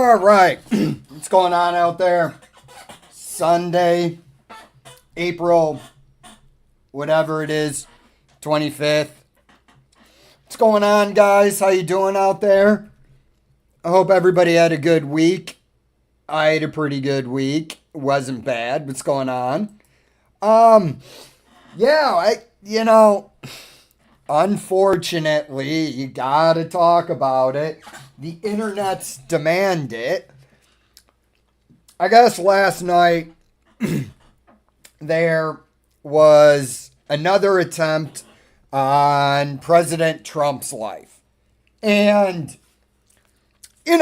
All right. What's going on out there? Sunday, April, whatever it is, 25th. What's going on, guys? How you doing out there? I hope everybody had a good week. I had a pretty good week. Wasn't bad. What's going on? Unfortunately, you gotta talk about it. The internet's demand it. I guess last night there was another attempt on President Trump's life. And, I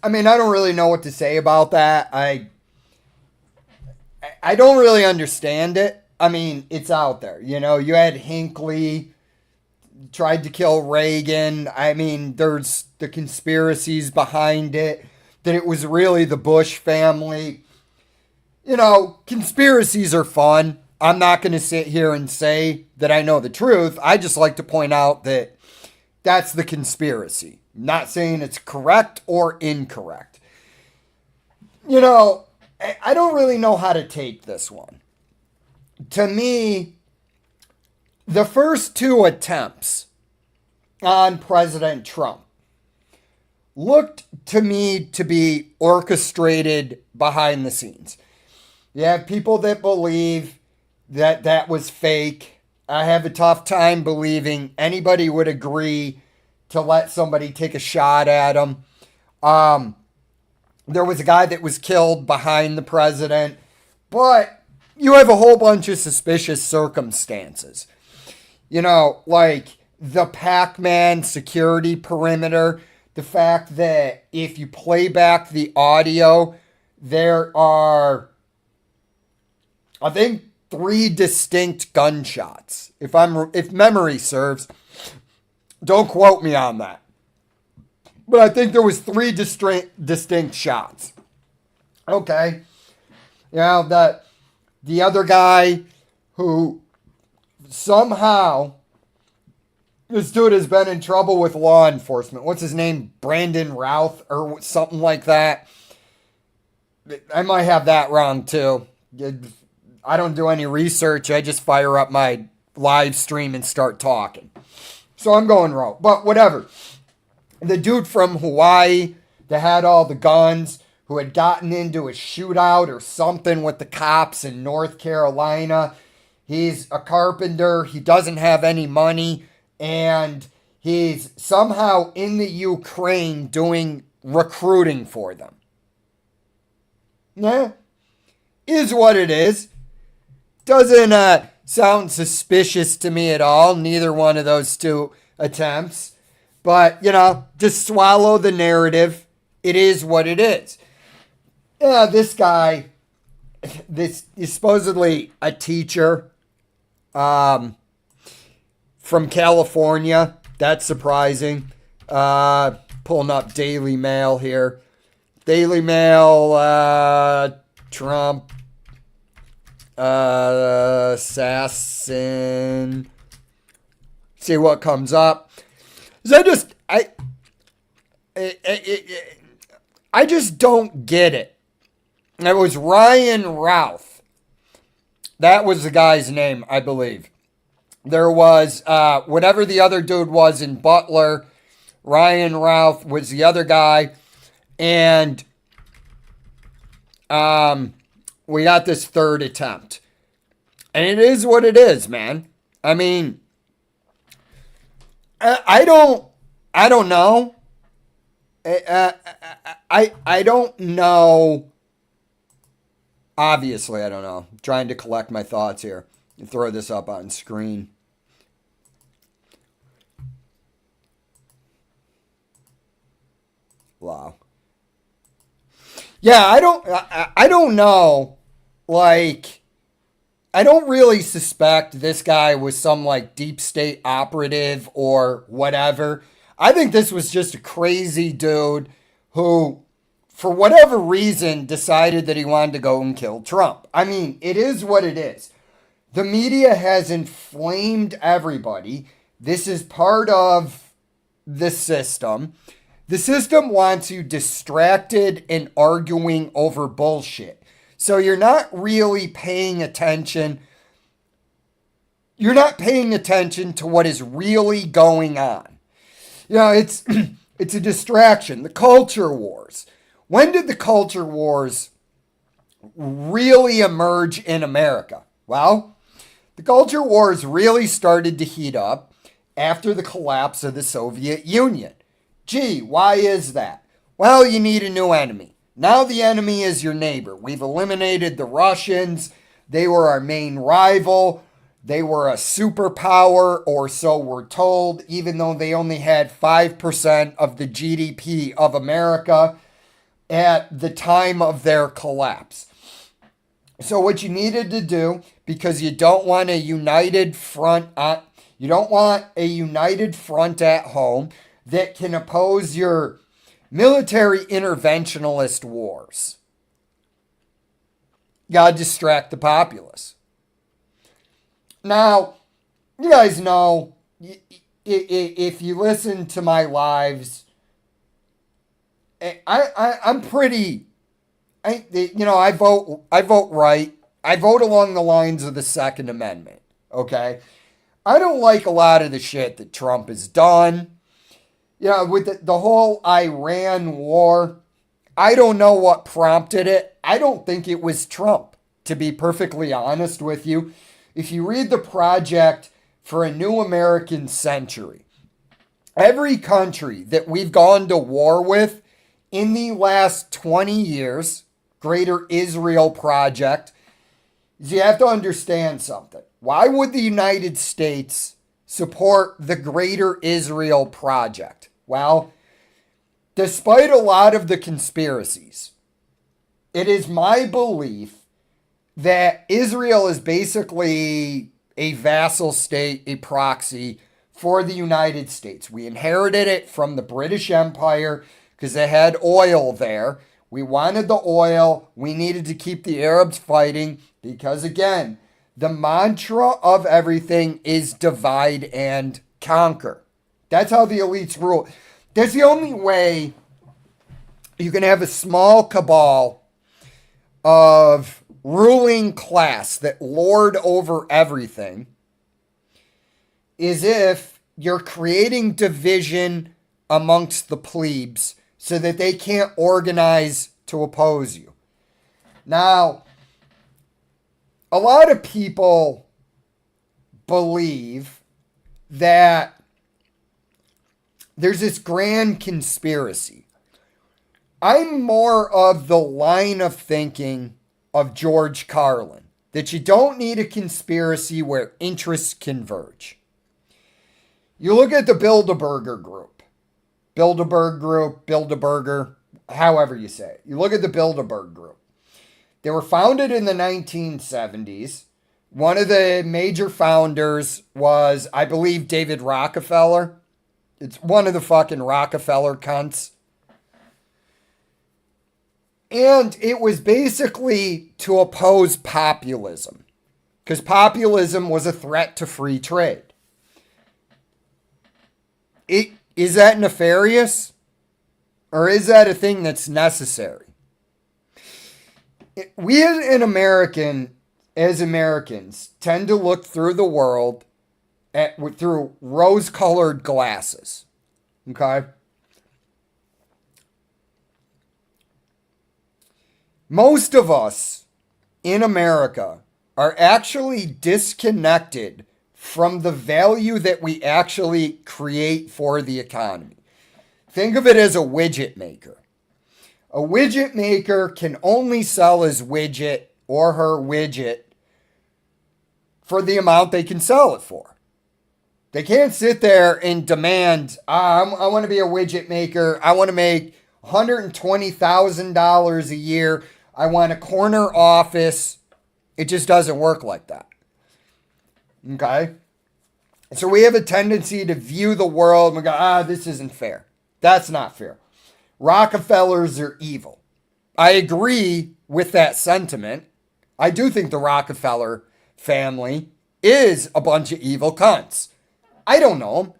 don't really know what to say about that. I don't really understand it. It's out there. You had Hinckley tried to kill Reagan. There's the conspiracies behind it, that it was really the Bush family. Conspiracies are fun. I'm not going to sit here and say that I know the truth. I just like to point out that that's the conspiracy. I'm not saying it's correct or incorrect. I don't really know how to take this one. To me, the first two attempts on President Trump looked to me to be orchestrated behind the scenes. You have people that believe that that was fake. I have a tough time believing anybody would agree to let somebody take a shot at him. There was a guy that was killed behind the president, but you have a whole bunch of suspicious circumstances. Like the Pac-Man security perimeter, the fact that if you play back the audio, there are, I think, 3 distinct gunshots. If memory serves, don't quote me on that. But I think there was 3 distinct shots. Okay. The other guy who somehow, this dude has been in trouble with law enforcement. What's his name? Brandon Routh or something like that. I might have that wrong too. I don't do any research. I just fire up my live stream and start talking. So I'm going wrong. But whatever. The dude from Hawaii that had all the guns, who had gotten into a shootout or something with the cops in North Carolina. He's a carpenter. He doesn't have any money. And he's somehow in the Ukraine doing recruiting for them. Yeah. Is what it is. Doesn't sound suspicious to me at all. Neither one of those 2 attempts. But, just swallow the narrative. It is what it is. Yeah, this guy, this is supposedly a teacher from California. That's surprising. Pulling up Daily Mail here. Daily Mail, Trump, assassin. See what comes up. So I just don't get it. It was Ryan Routh. That was the guy's name, I believe. There was, whatever the other dude was in Butler, Ryan Routh was the other guy. And we got this 3rd attempt. And it is what it is, man. I don't know. I don't know. Obviously, I don't know. I'm trying to collect my thoughts here and throw this up on screen. Wow. Yeah, I don't know. Like, I don't really suspect this guy was some deep state operative or whatever. I think this was just a crazy dude who, for whatever reason, decided that he wanted to go and kill Trump. It is what it is. The media has inflamed everybody. This is part of the system. The system wants you distracted and arguing over bullshit. So you're not really paying attention. You're not paying attention to what is really going on. It's it's a distraction. The culture wars. When did the culture wars really emerge in America? Well, the culture wars really started to heat up after the collapse of the Soviet Union. Gee, why is that? Well, you need a new enemy. Now the enemy is your neighbor. We've eliminated the Russians. They were our main rival. They were a superpower, or so we're told, even though they only had 5% of the GDP of America at the time of their collapse. So what you needed to do, because you don't want a united front, you don't want a united front at home that can oppose your military interventionist wars. You gotta distract the populace. Now, you guys know, if you listen to my lives, I'm pretty, I vote right. I vote along the lines of the Second Amendment, okay? I don't like a lot of the shit that Trump has done. With the whole Iran war, I don't know what prompted it. I don't think it was Trump, to be perfectly honest with you. If you read the Project for a New American Century, every country that we've gone to war with in the last 20 years, Greater Israel Project, you have to understand something. Why would the United States support the Greater Israel Project? Well, despite a lot of the conspiracies, it is my belief that Israel is basically a vassal state, a proxy for the United States. We inherited it from the British Empire because they had oil there. We wanted the oil. We needed to keep the Arabs fighting because, again, the mantra of everything is divide and conquer. That's how the elites rule. That's the only way you can have a small cabal of ruling class that lord over everything is if you're creating division amongst the plebes so that they can't organize to oppose you. Now, a lot of people believe that there's this grand conspiracy. I'm more of the line of thinking of George Carlin, that you don't need a conspiracy where interests converge. You look at the Bilderberger Group, Bilderberger, however you say it. You look at the Bilderberg Group. They were founded in the 1970s. One of the major founders was, I believe, David Rockefeller. It's one of the fucking Rockefeller cunts. And it was basically to oppose populism, because populism was a threat to free trade. Is that nefarious? Or is that a thing that's necessary? We as Americans, tend to look through the world through rose-colored glasses. Okay? Most of us in America are actually disconnected from the value that we actually create for the economy. Think of it as a widget maker. A widget maker can only sell his widget or her widget for the amount they can sell it for. They can't sit there and demand, I want to be a widget maker. I want to make $120,000 a year. I want a corner office. It just doesn't work like that. Okay? So we have a tendency to view the world and we go, this isn't fair. That's not fair. Rockefellers are evil. I agree with that sentiment. I do think the Rockefeller family is a bunch of evil cunts. I don't know them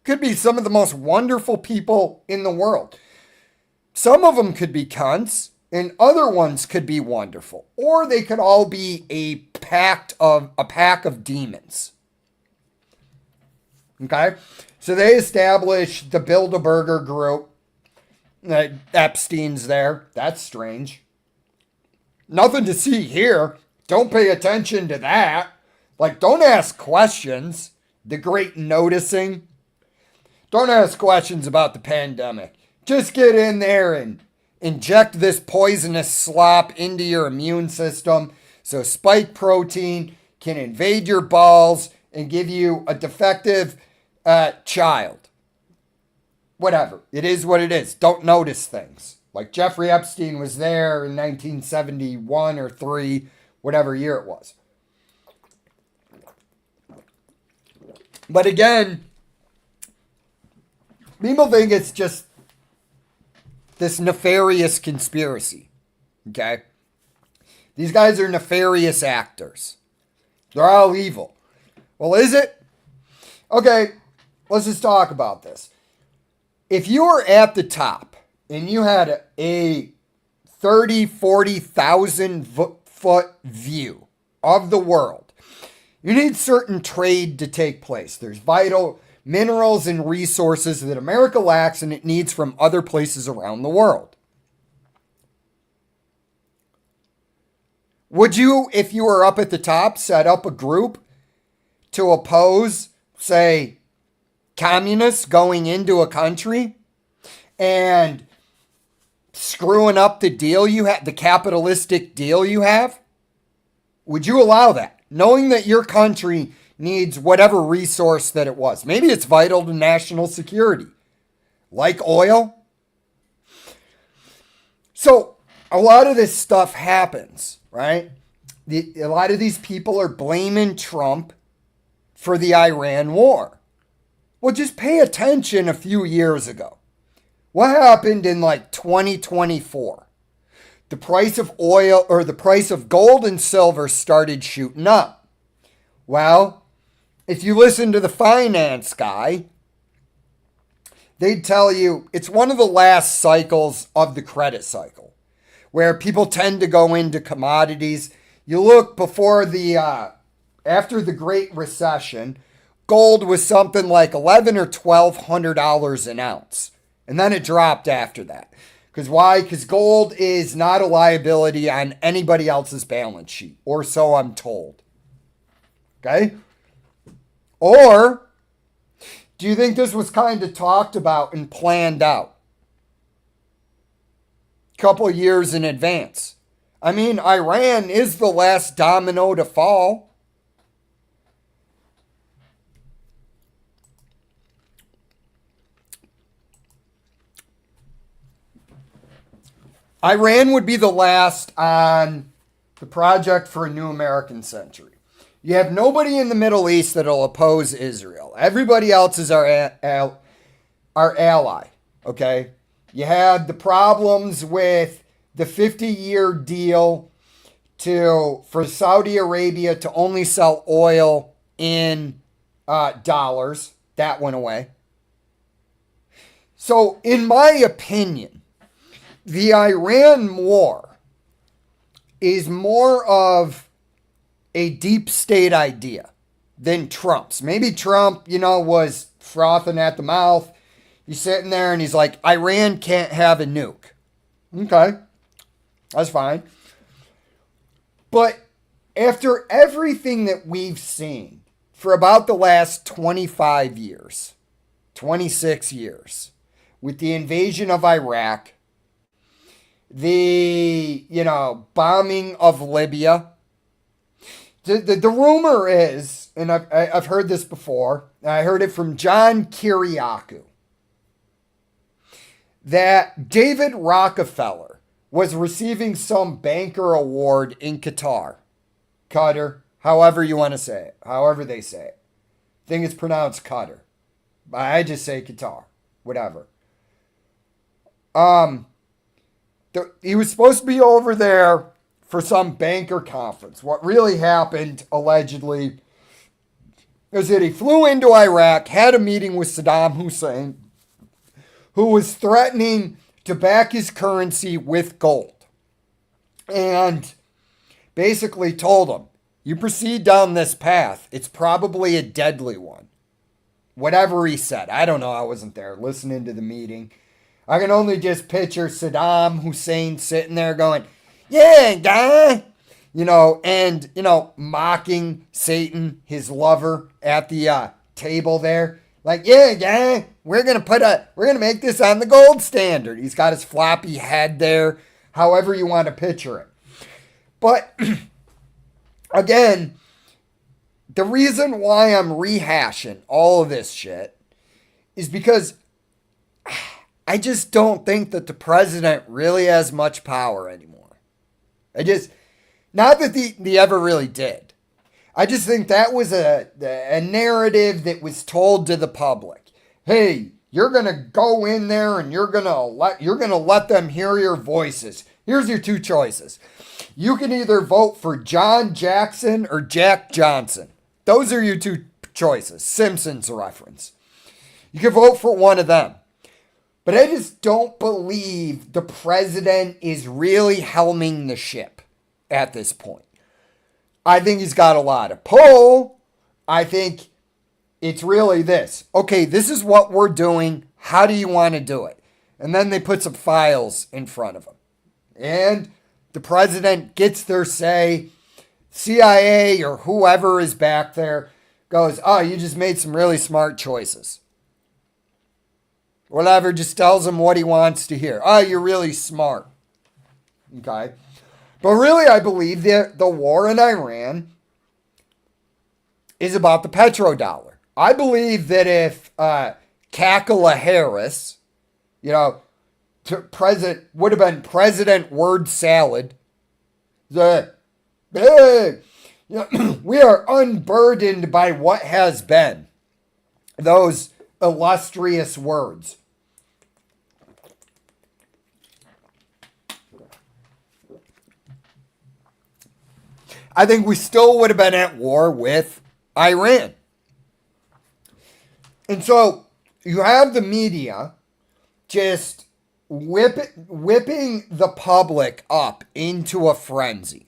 Could be some of the most wonderful people in the world. Some of them could be cunts, and other ones could be wonderful. Or they could all be a pack of demons. Okay? So they established the Bilderberger group. Epstein's there. That's strange. Nothing to see here. Don't pay attention to that. Like, don't ask questions. The great noticing. Don't ask questions about the pandemic. Just get in there and inject this poisonous slop into your immune system so spike protein can invade your balls and give you a defective child. Whatever. It is what it is. Don't notice things. Like Jeffrey Epstein was there in 1971 or 3, whatever year it was. But again, people think it's just this nefarious conspiracy. Okay? These guys are nefarious actors. They're all evil. Well, is it? Okay, let's just talk about this. If you were at the top and you had a 30, 40,000 foot view of the world, you need certain trade to take place. There's vital minerals and resources that America lacks and it needs from other places around the world. Would you, if you were up at the top, set up a group to oppose, say, communists going into a country and screwing up the deal you have, the capitalistic deal you have? Would you allow that? Knowing that your country needs whatever resource that it was. Maybe it's vital to national security, like oil. So a lot of this stuff happens, right? A lot of these people are blaming Trump for the Iran war. Well, just pay attention a few years ago. What happened in like 2024? The price of oil or the price of gold and silver started shooting up. Well, if you listen to the finance guy, they'd tell you it's one of the last cycles of the credit cycle where people tend to go into commodities. You look before after the Great Recession, gold was something like $1,100 or $1,200 an ounce. And then it dropped after that. Because why? Because gold is not a liability on anybody else's balance sheet, or so I'm told. Okay? Or do you think this was kind of talked about and planned out a couple of years in advance? I mean, Iran is the last domino to fall. Iran would be the last on the project for a new American century. You have nobody in the Middle East that'll oppose Israel. Everybody else is our ally, okay? You had the problems with the 50-year deal for Saudi Arabia to only sell oil in dollars. That went away. So, in my opinion, the Iran war is more of a deep state idea than Trump's. Maybe Trump, was frothing at the mouth. He's sitting there and he's like, Iran can't have a nuke. Okay, that's fine. But after everything that we've seen for about the last 25 years, 26 years, with the invasion of Iraq, the, bombing of Libya, the rumor is, and I've heard this before, I heard it from John Kiriakou, that David Rockefeller was receiving some banker award in Qatar. Qatar, however you want to say it, however they say it. I think it's pronounced Qatar. I just say Qatar, whatever. He was supposed to be over there for some banker conference. What really happened, allegedly, is that he flew into Iraq, had a meeting with Saddam Hussein, who was threatening to back his currency with gold. And basically told him, you proceed down this path, it's probably a deadly one. Whatever he said. I don't know. I wasn't there listening to the meeting. I can only just picture Saddam Hussein sitting there going, yeah, guy. Mocking Satan, his lover, at the table there. Like, yeah, guy, we're gonna make this on the gold standard. He's got his floppy head there, however you want to picture it. But again, the reason why I'm rehashing all of this shit is because I just don't think that the president really has much power anymore. Not that he ever really did. I just think that was a narrative that was told to the public. Hey, you're gonna go in there and you're gonna let them hear your voices. Here's your two choices. You can either vote for John Jackson or Jack Johnson. Those are your two choices. Simpsons reference. You can vote for one of them. But I just don't believe the president is really helming the ship at this point. I think he's got a lot of pull. I think it's really this. Okay, this is what we're doing. How do you want to do it? And then they put some files in front of him. And the president gets their say. CIA or whoever is back there goes, oh, you just made some really smart choices. Whatever, just tells him what he wants to hear. Oh, you're really smart. Okay. But really, I believe that the war in Iran is about the petrodollar. I believe that if Kamala Harris, president would have been President Word Salad, we are unburdened by what has been. Those illustrious words. I think we still would have been at war with Iran. And so you have the media just whipping the public up into a frenzy.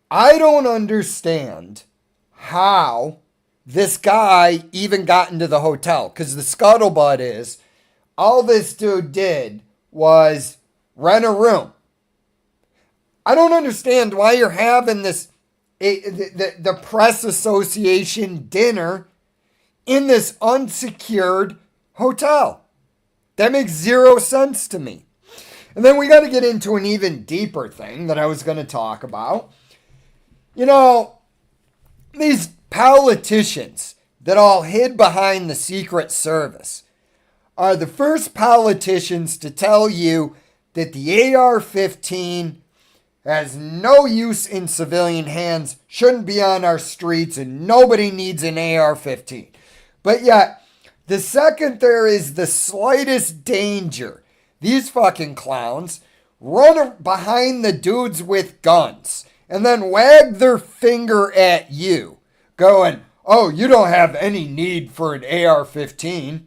I don't understand how this guy even got into the hotel, because the scuttlebutt is all this dude did was rent a room. I don't understand why you're having this the press association dinner in this unsecured hotel. That makes zero sense to me. And then we got to get into an even deeper thing that I was going to talk about. These politicians that all hid behind the Secret Service are the first politicians to tell you that the AR-15 has no use in civilian hands, shouldn't be on our streets, and nobody needs an AR-15. But yet, the second there is the slightest danger, these fucking clowns run behind the dudes with guns and then wag their finger at you, going, oh, you don't have any need for an AR-15.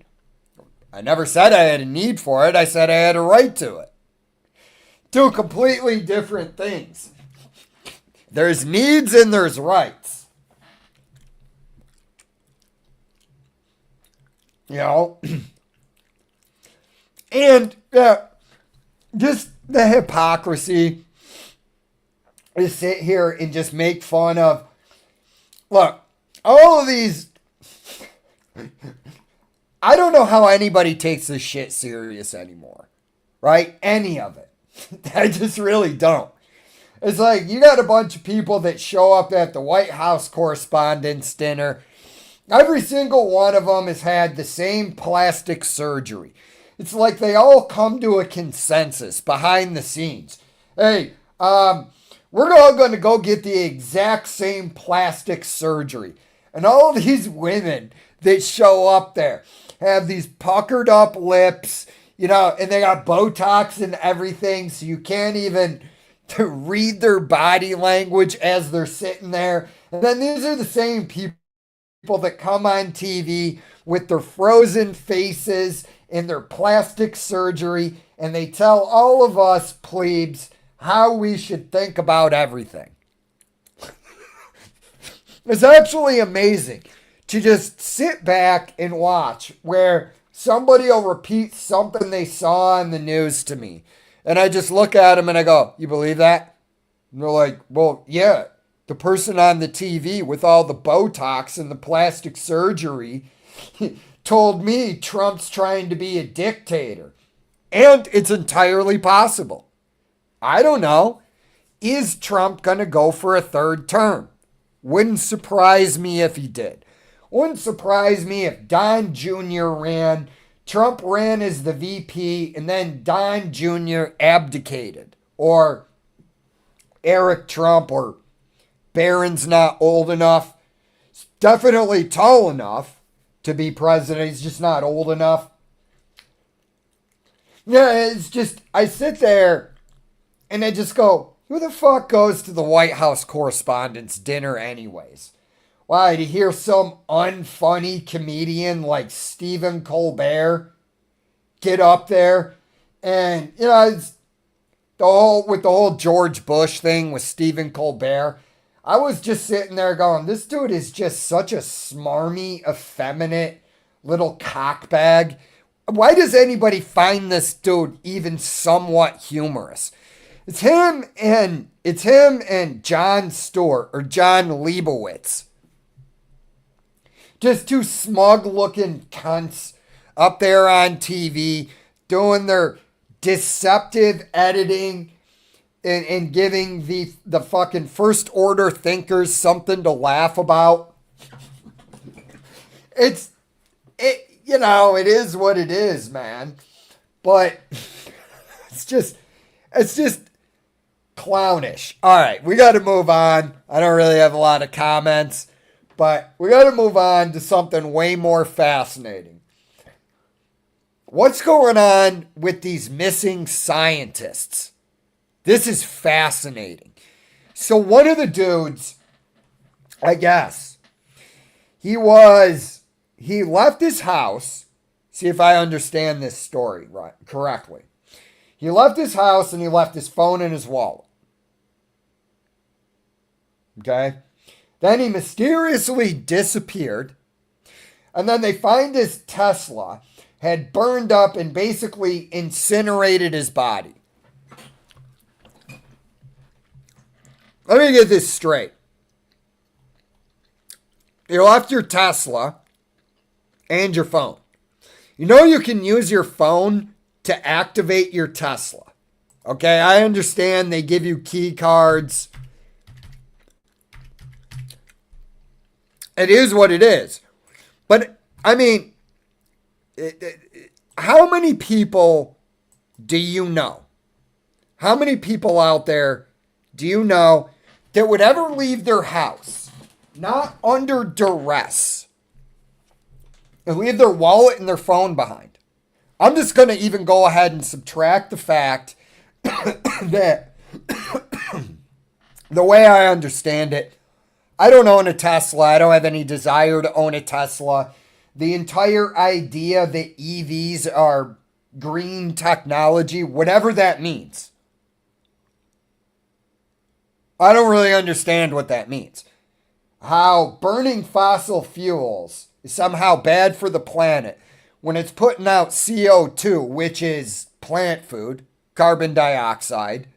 I never said I had a need for it. I said I had a right to it. Two completely different things. There's needs and there's rights. And just the hypocrisy to sit here and just make fun of. Look, all of these. I don't know how anybody takes this shit serious anymore. Right? Any of it. I just really don't. It's like you got a bunch of people that show up at the White House Correspondents' Dinner. Every single one of them has had the same plastic surgery. It's like they all come to a consensus behind the scenes. Hey, we're all going to go get the exact same plastic surgery. And all these women that show up there have these puckered up lips, and they got Botox and everything, so you can't even read their body language as they're sitting there. And then these are the same people People that come on TV with their frozen faces and their plastic surgery, and they tell all of us plebes how we should think about everything. It's actually amazing to just sit back and watch where somebody will repeat something they saw on the news to me. And I just look at them and I go, "You believe that?" And they're like, "Well, yeah. The person on the TV with all the Botox and the plastic surgery told me Trump's trying to be a dictator. And it's entirely possible. I don't know. Is Trump going to go for a third term? Wouldn't surprise me if he did. Wouldn't surprise me if Don Jr. ran, Trump ran as the VP, and then Don Jr. abdicated. Or Eric Trump, or Barron's not old enough. He's definitely tall enough to be president. He's just not old enough. Yeah, it's just, I sit there and I just go, who the fuck goes to the White House Correspondents' Dinner anyways? Why, to hear some unfunny comedian like Stephen Colbert get up there and, it's with the whole George Bush thing with Stephen Colbert. I was just sitting there going, this dude is just such a smarmy, effeminate little cockbag. Why does anybody find this dude even somewhat humorous? It's him and Jon Stewart or John Leibowitz. Just two smug-looking cunts up there on TV doing their deceptive editing and giving the fucking first order thinkers something to laugh about. It is what it is, man. But it's just clownish. All right, we got to move on. I don't really have a lot of comments, but we got to move on to something way more fascinating. What's going on with these missing scientists? This is fascinating. So one of the dudes, I guess, he left his house. See if I understand this story right correctly. He left his house and he left his phone and his wallet. Okay? Then he mysteriously disappeared. And then they find his Tesla had burned up and basically incinerated his body. Let me get this straight. You left your Tesla and your phone. You can use your phone to activate your Tesla. Okay, I understand they give you key cards. It is what it is. But, I mean, how many people do you know? How many people out there do you know that would ever leave their house, not under duress, and leave their wallet and their phone behind? I'm just going to even go ahead and subtract the fact that the way I understand it, I don't own a Tesla. I don't have any desire to own a Tesla. The entire idea that EVs are green technology, whatever that means, I don't really understand what that means. How burning fossil fuels is somehow bad for the planet when it's putting out CO2, which is plant food, carbon dioxide.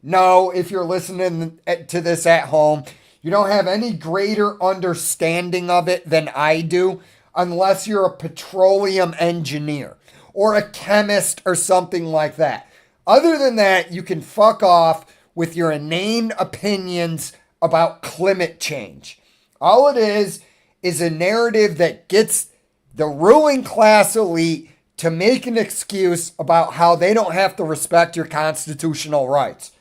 No, if you're listening to this at home, you don't have any greater understanding of it than I do, unless you're a petroleum engineer or a chemist or something like that. Other than that, you can fuck off with your inane opinions about climate change. All it is a narrative that gets the ruling class elite to make an excuse about how they don't have to respect your constitutional rights.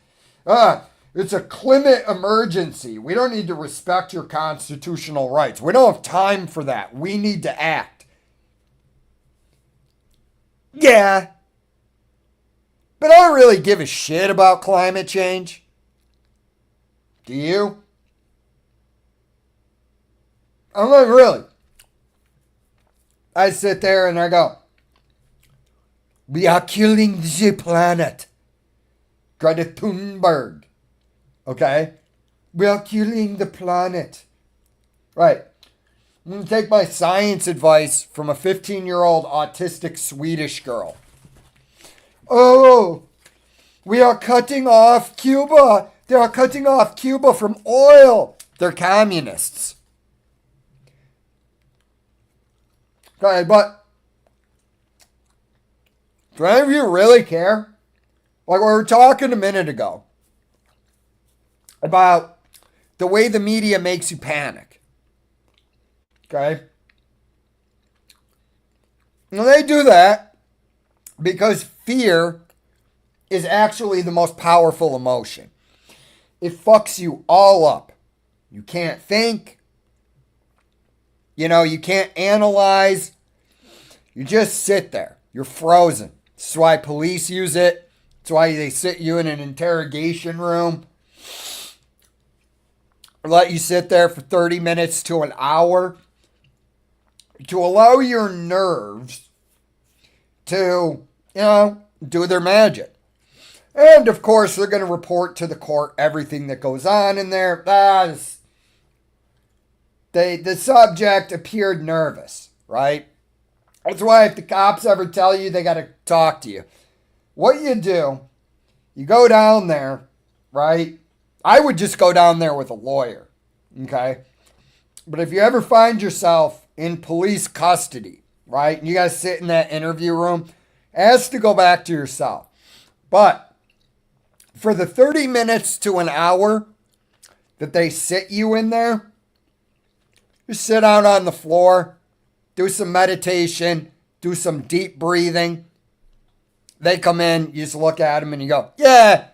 It's a climate emergency. We don't need to respect your constitutional rights. We don't have time for that. We need to act. Yeah. But I don't really give a shit about climate change. Do you? I'm like, really? I sit there and I go, we are killing the planet. Greta Thunberg. Okay? We are killing the planet. Right. I'm going to take my science advice from a 15-year-old autistic Swedish girl. Oh, we are cutting off Cuba. They are cutting off Cuba from oil. They're communists. Okay, but do any of you really care? Like we were talking a minute ago about the way the media makes you panic. Okay? And they do that because fear is actually the most powerful emotion. It fucks you all up. You can't think. You can't analyze. You just sit there. You're frozen. That's why police use it. That's why they sit you in an interrogation room. Or let you sit there for 30 minutes to an hour to allow your nerves to, do their magic. And, of course, they're going to report to the court everything that goes on in there. The subject appeared nervous, right? That's why if the cops ever tell you they got to talk to you, what you do, you go down there, right? I would just go down there with a lawyer, okay? But if you ever find yourself in police custody, right, and you got to sit in that interview room, ask to go back to your cell. But for the 30 minutes to an hour that they sit you in there, just sit out on the floor, do some meditation, do some deep breathing. They come in, you just look at them and you go, yeah,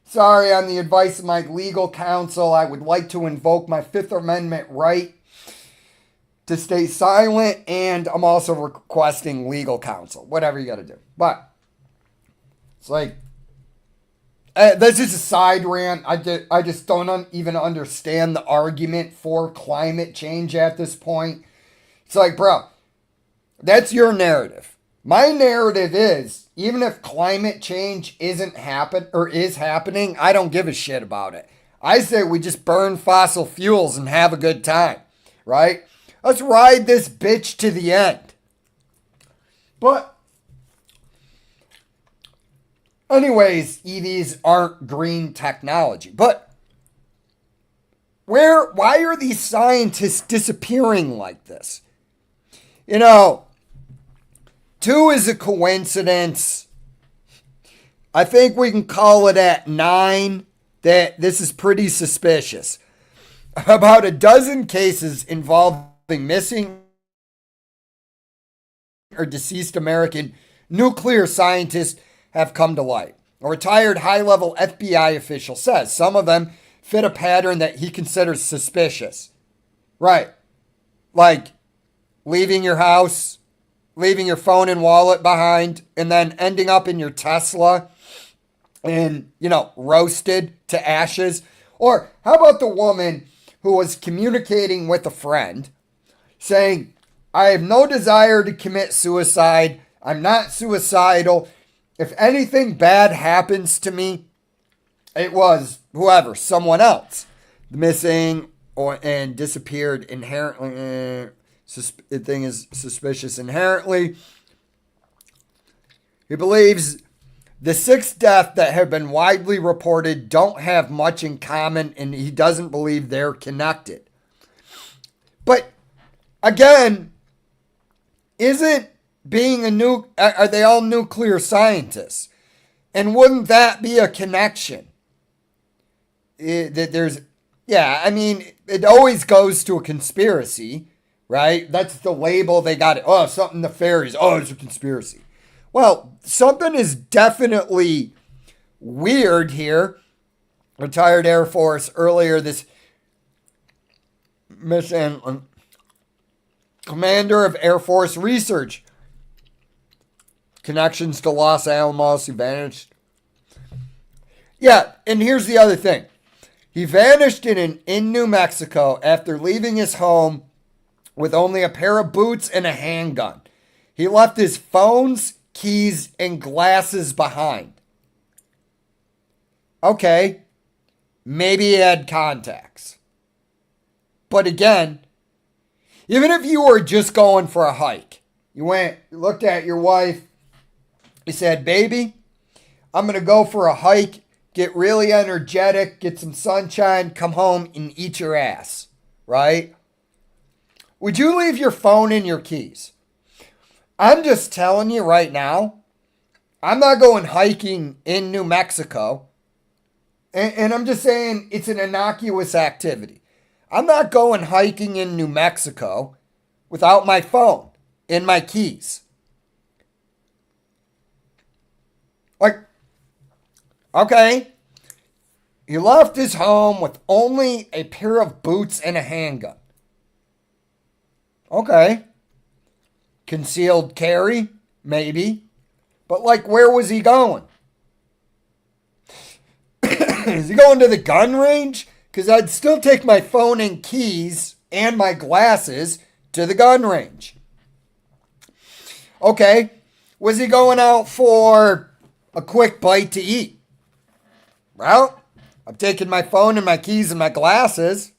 sorry, on the advice of my legal counsel, I would like to invoke my Fifth Amendment right to stay silent, and I'm also requesting legal counsel. Whatever you got to do. But it's like, this is a side rant. I just don't even understand the argument for climate change at this point. It's like, bro, that's your narrative. My narrative is, even if climate change is happening, I don't give a shit about it. I say we just burn fossil fuels and have a good time, right? Let's ride this bitch to the end. But anyways, EVs aren't green technology. But why are these scientists disappearing like this? 2 is a coincidence. I think we can call it at 9 that this is pretty suspicious. About a dozen cases involving missing or deceased American nuclear scientists have come to light. A retired high-level FBI official says some of them fit a pattern that he considers suspicious. Right. Like leaving your house, leaving your phone and wallet behind, and then ending up in your Tesla and, roasted to ashes. Or how about the woman who was communicating with a friend saying, I have no desire to commit suicide. I'm not suicidal. If anything bad happens to me, it was someone else. The missing and disappeared inherently. The thing is suspicious inherently. He believes the 6 deaths that have been widely reported don't have much in common, and he doesn't believe they're connected. But again, are they all nuclear scientists? And wouldn't that be a connection? It always goes to a conspiracy, right? That's the label they got it. Oh, something nefarious. Oh, it's a conspiracy. Well, something is definitely weird here. Retired Air Force earlier this mission, commander of Air Force Research. Connections to Los Alamos, he vanished. Yeah, and here's the other thing. He vanished in New Mexico after leaving his home with only a pair of boots and a handgun. He left his phones, keys, and glasses behind. Okay, maybe he had contacts. But again, even if you were just going for a hike, you looked at your wife, you said, baby, I'm going to go for a hike, get really energetic, get some sunshine, come home and eat your ass, right? Would you leave your phone and your keys? I'm just telling you right now, I'm not going hiking in New Mexico. And I'm just saying it's an innocuous activity. I'm not going hiking in New Mexico without my phone and my keys. Like, okay, he left his home with only a pair of boots and a handgun. Okay. Concealed carry? Maybe. But, like, where was he going? Is he going to the gun range? Because I'd still take my phone and keys and my glasses to the gun range. Okay. Was he going out for a quick bite to eat? Well, I'm taking my phone and my keys and my glasses.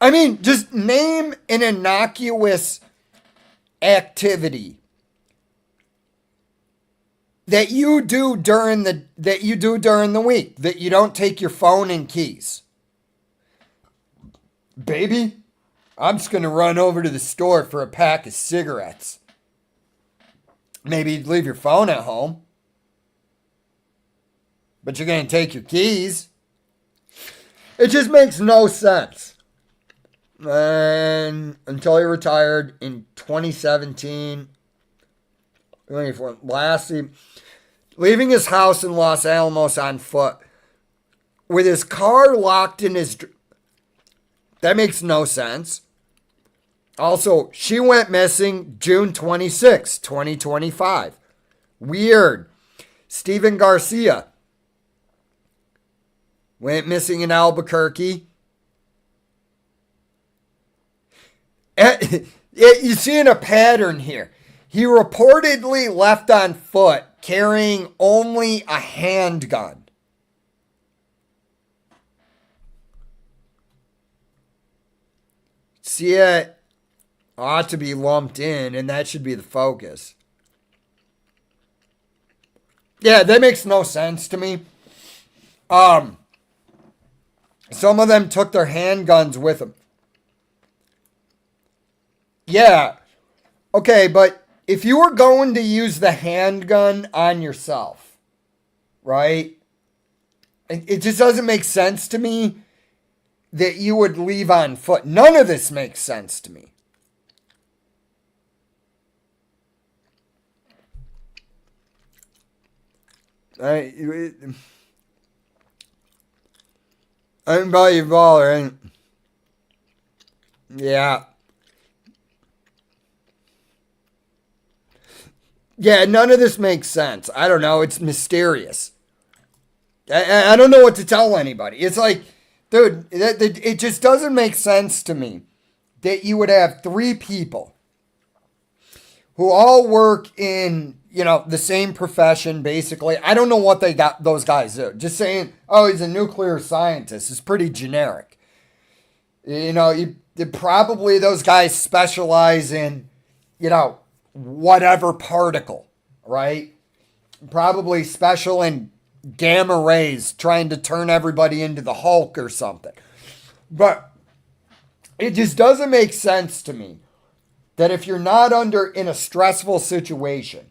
I mean, just name an innocuous activity that you do during the week that you don't take your phone and keys. Baby, I'm just going to run over to the store for a pack of cigarettes. Maybe you'd leave your phone at home. But you're going to take your keys. It just makes no sense. And until he retired in 2017, lastly, leaving his house in Los Alamos on foot with his car locked in his... That makes no sense. Also, she went missing June 26, 2025. Weird. Steven Garcia went missing in Albuquerque. You're seeing a pattern here. He reportedly left on foot carrying only a handgun. See, it ought to be lumped in, and that should be the focus. Yeah, that makes no sense to me. Some of them took their handguns with them. Yeah. Okay, but if you were going to use the handgun on yourself, right? It just doesn't make sense to me that you would leave on foot. None of this makes sense to me. I'm probably baller, and yeah. Yeah, none of this makes sense. I don't know. It's mysterious. I don't know what to tell anybody. It's like, dude, it just doesn't make sense to me that you would have three people who all work in, the same profession, basically. I don't know what those guys do. Just saying, oh, he's a nuclear scientist is pretty generic. Probably those guys specialize in, whatever particle, right? Probably special in gamma rays, trying to turn everybody into the Hulk or something. But it just doesn't make sense to me that if you're not in a stressful situation,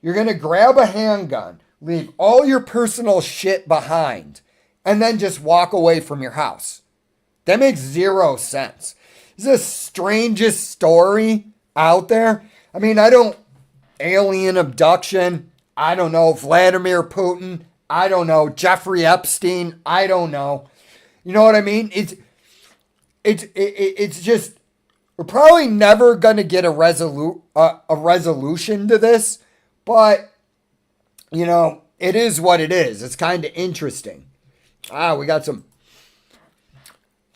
you're going to grab a handgun, leave all your personal shit behind, and then just walk away from your house. That makes zero sense. It's the strangest story out there. I mean, alien abduction. I don't know. Vladimir Putin. I don't know. Jeffrey Epstein. I don't know. You know what I mean? It's just, we're probably never going to get a resolution to this, but, it is what it is. It's kind of interesting. We got some.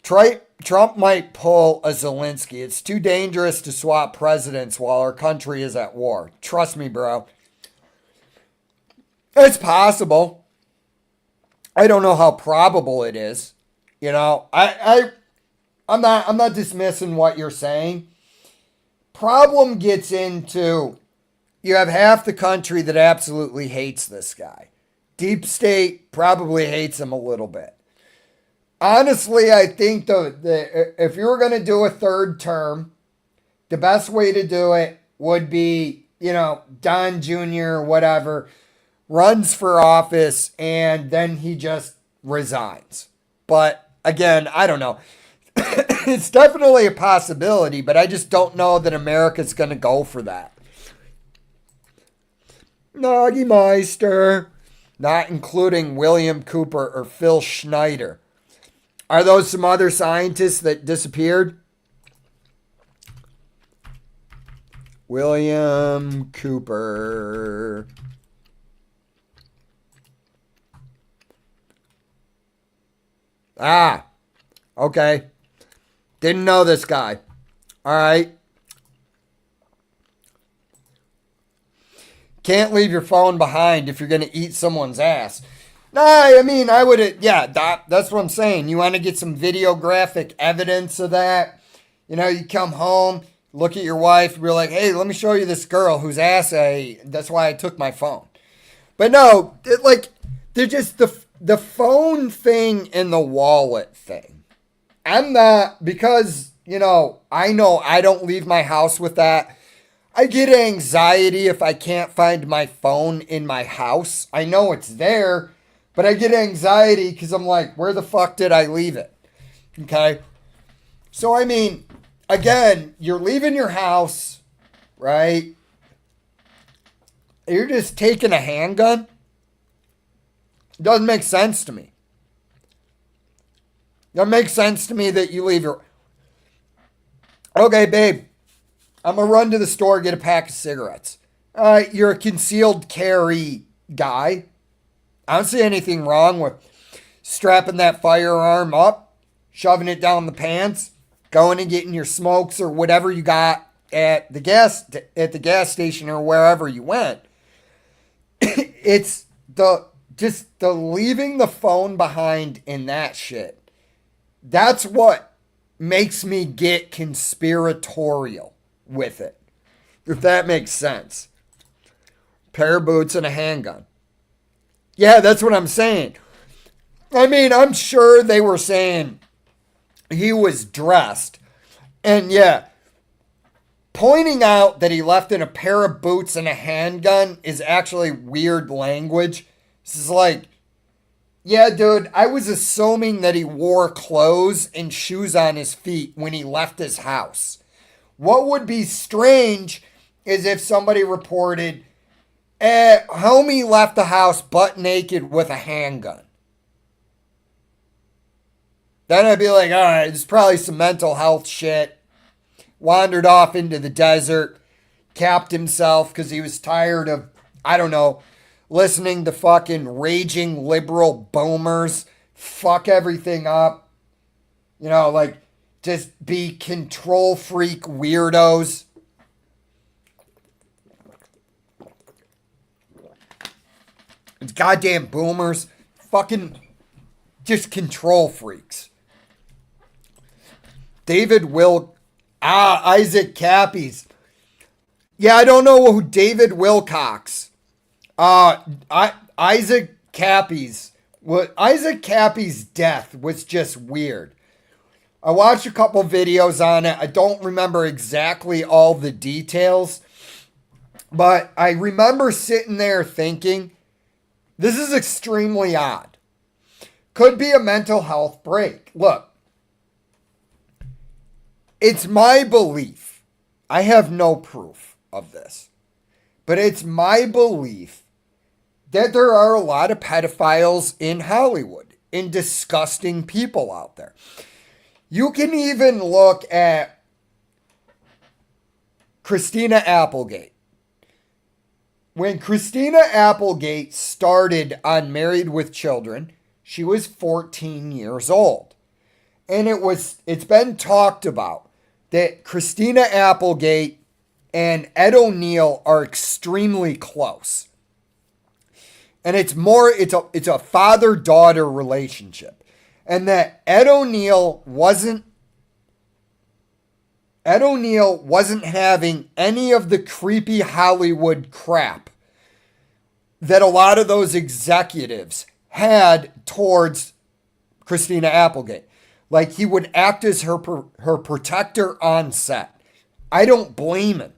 Trump might pull a Zelensky. It's too dangerous to swap presidents while our country is at war. Trust me, bro. It's possible. I don't know how probable it is. You know, I'm not dismissing what you're saying. Problem gets into you have half the country that absolutely hates this guy. Deep state probably hates him a little bit. Honestly, I think if you were going to do a third term, the best way to do it would be, Don Jr. or whatever runs for office and then he just resigns. But again, I don't know. It's definitely a possibility, but I just don't know that America's going to go for that. Noggy Meister, not including William Cooper or Phil Schneider. Are those some other scientists that disappeared? William Cooper. Okay. Didn't know this guy. All right. Can't leave your phone behind if you're going to eat someone's ass. Nah, I mean, I would, yeah, that's what I'm saying. You want to get some videographic evidence of that? You come home, look at your wife, you're like, hey, let me show you this girl whose ass that's why I took my phone. But no, they're just the phone thing and the wallet thing. I'm not, because, I know I don't leave my house with that. I get anxiety if I can't find my phone in my house. I know it's there, but I get anxiety because I'm like, where the fuck did I leave it? Okay. So, I mean, again, you're leaving your house, right? You're just taking a handgun. Doesn't make sense to me. Doesn't make sense to me that you leave your... Okay, babe. I'm going to run to the store, get a pack of cigarettes. You're a concealed carry guy. I don't see anything wrong with strapping that firearm up, shoving it down the pants, going and getting your smokes or whatever you got at the gas station or wherever you went. It's the leaving the phone behind in that shit. That's what makes me get conspiratorial with it, if that makes sense. Pair of boots and a handgun. Yeah, that's what I'm saying. I mean, I'm sure they were saying he was dressed. And yeah, pointing out that he left in a pair of boots and a handgun is actually weird language. This is like, yeah, dude, I was assuming that he wore clothes and shoes on his feet when he left his house. What would be strange is if somebody reported, homie left the house butt naked with a handgun. Then I'd be like, all right, it's probably some mental health shit. Wandered off into the desert, capped himself because he was tired of, I don't know, listening to fucking raging liberal boomers fuck everything up. Just be control freak weirdos. It's goddamn boomers. Fucking just control freaks. Isaac Cappies. Yeah, I don't know who David Wilcox. Isaac Cappies. Isaac Cappies' death was just weird. I watched a couple videos on it. I don't remember exactly all the details, but I remember sitting there thinking, this is extremely odd. Could be a mental health break. Look, it's my belief. I have no proof of this, but it's my belief that there are a lot of pedophiles in Hollywood and disgusting people out there. You can even look at Christina Applegate. When Christina Applegate started on Married with Children, she was 14 years old. And it's been talked about that Christina Applegate and Ed O'Neill are extremely close. And it's a father-daughter relationship. And that Ed O'Neill wasn't having any of the creepy Hollywood crap that a lot of those executives had towards Christina Applegate. Like, he would act as her protector on set. I don't blame him.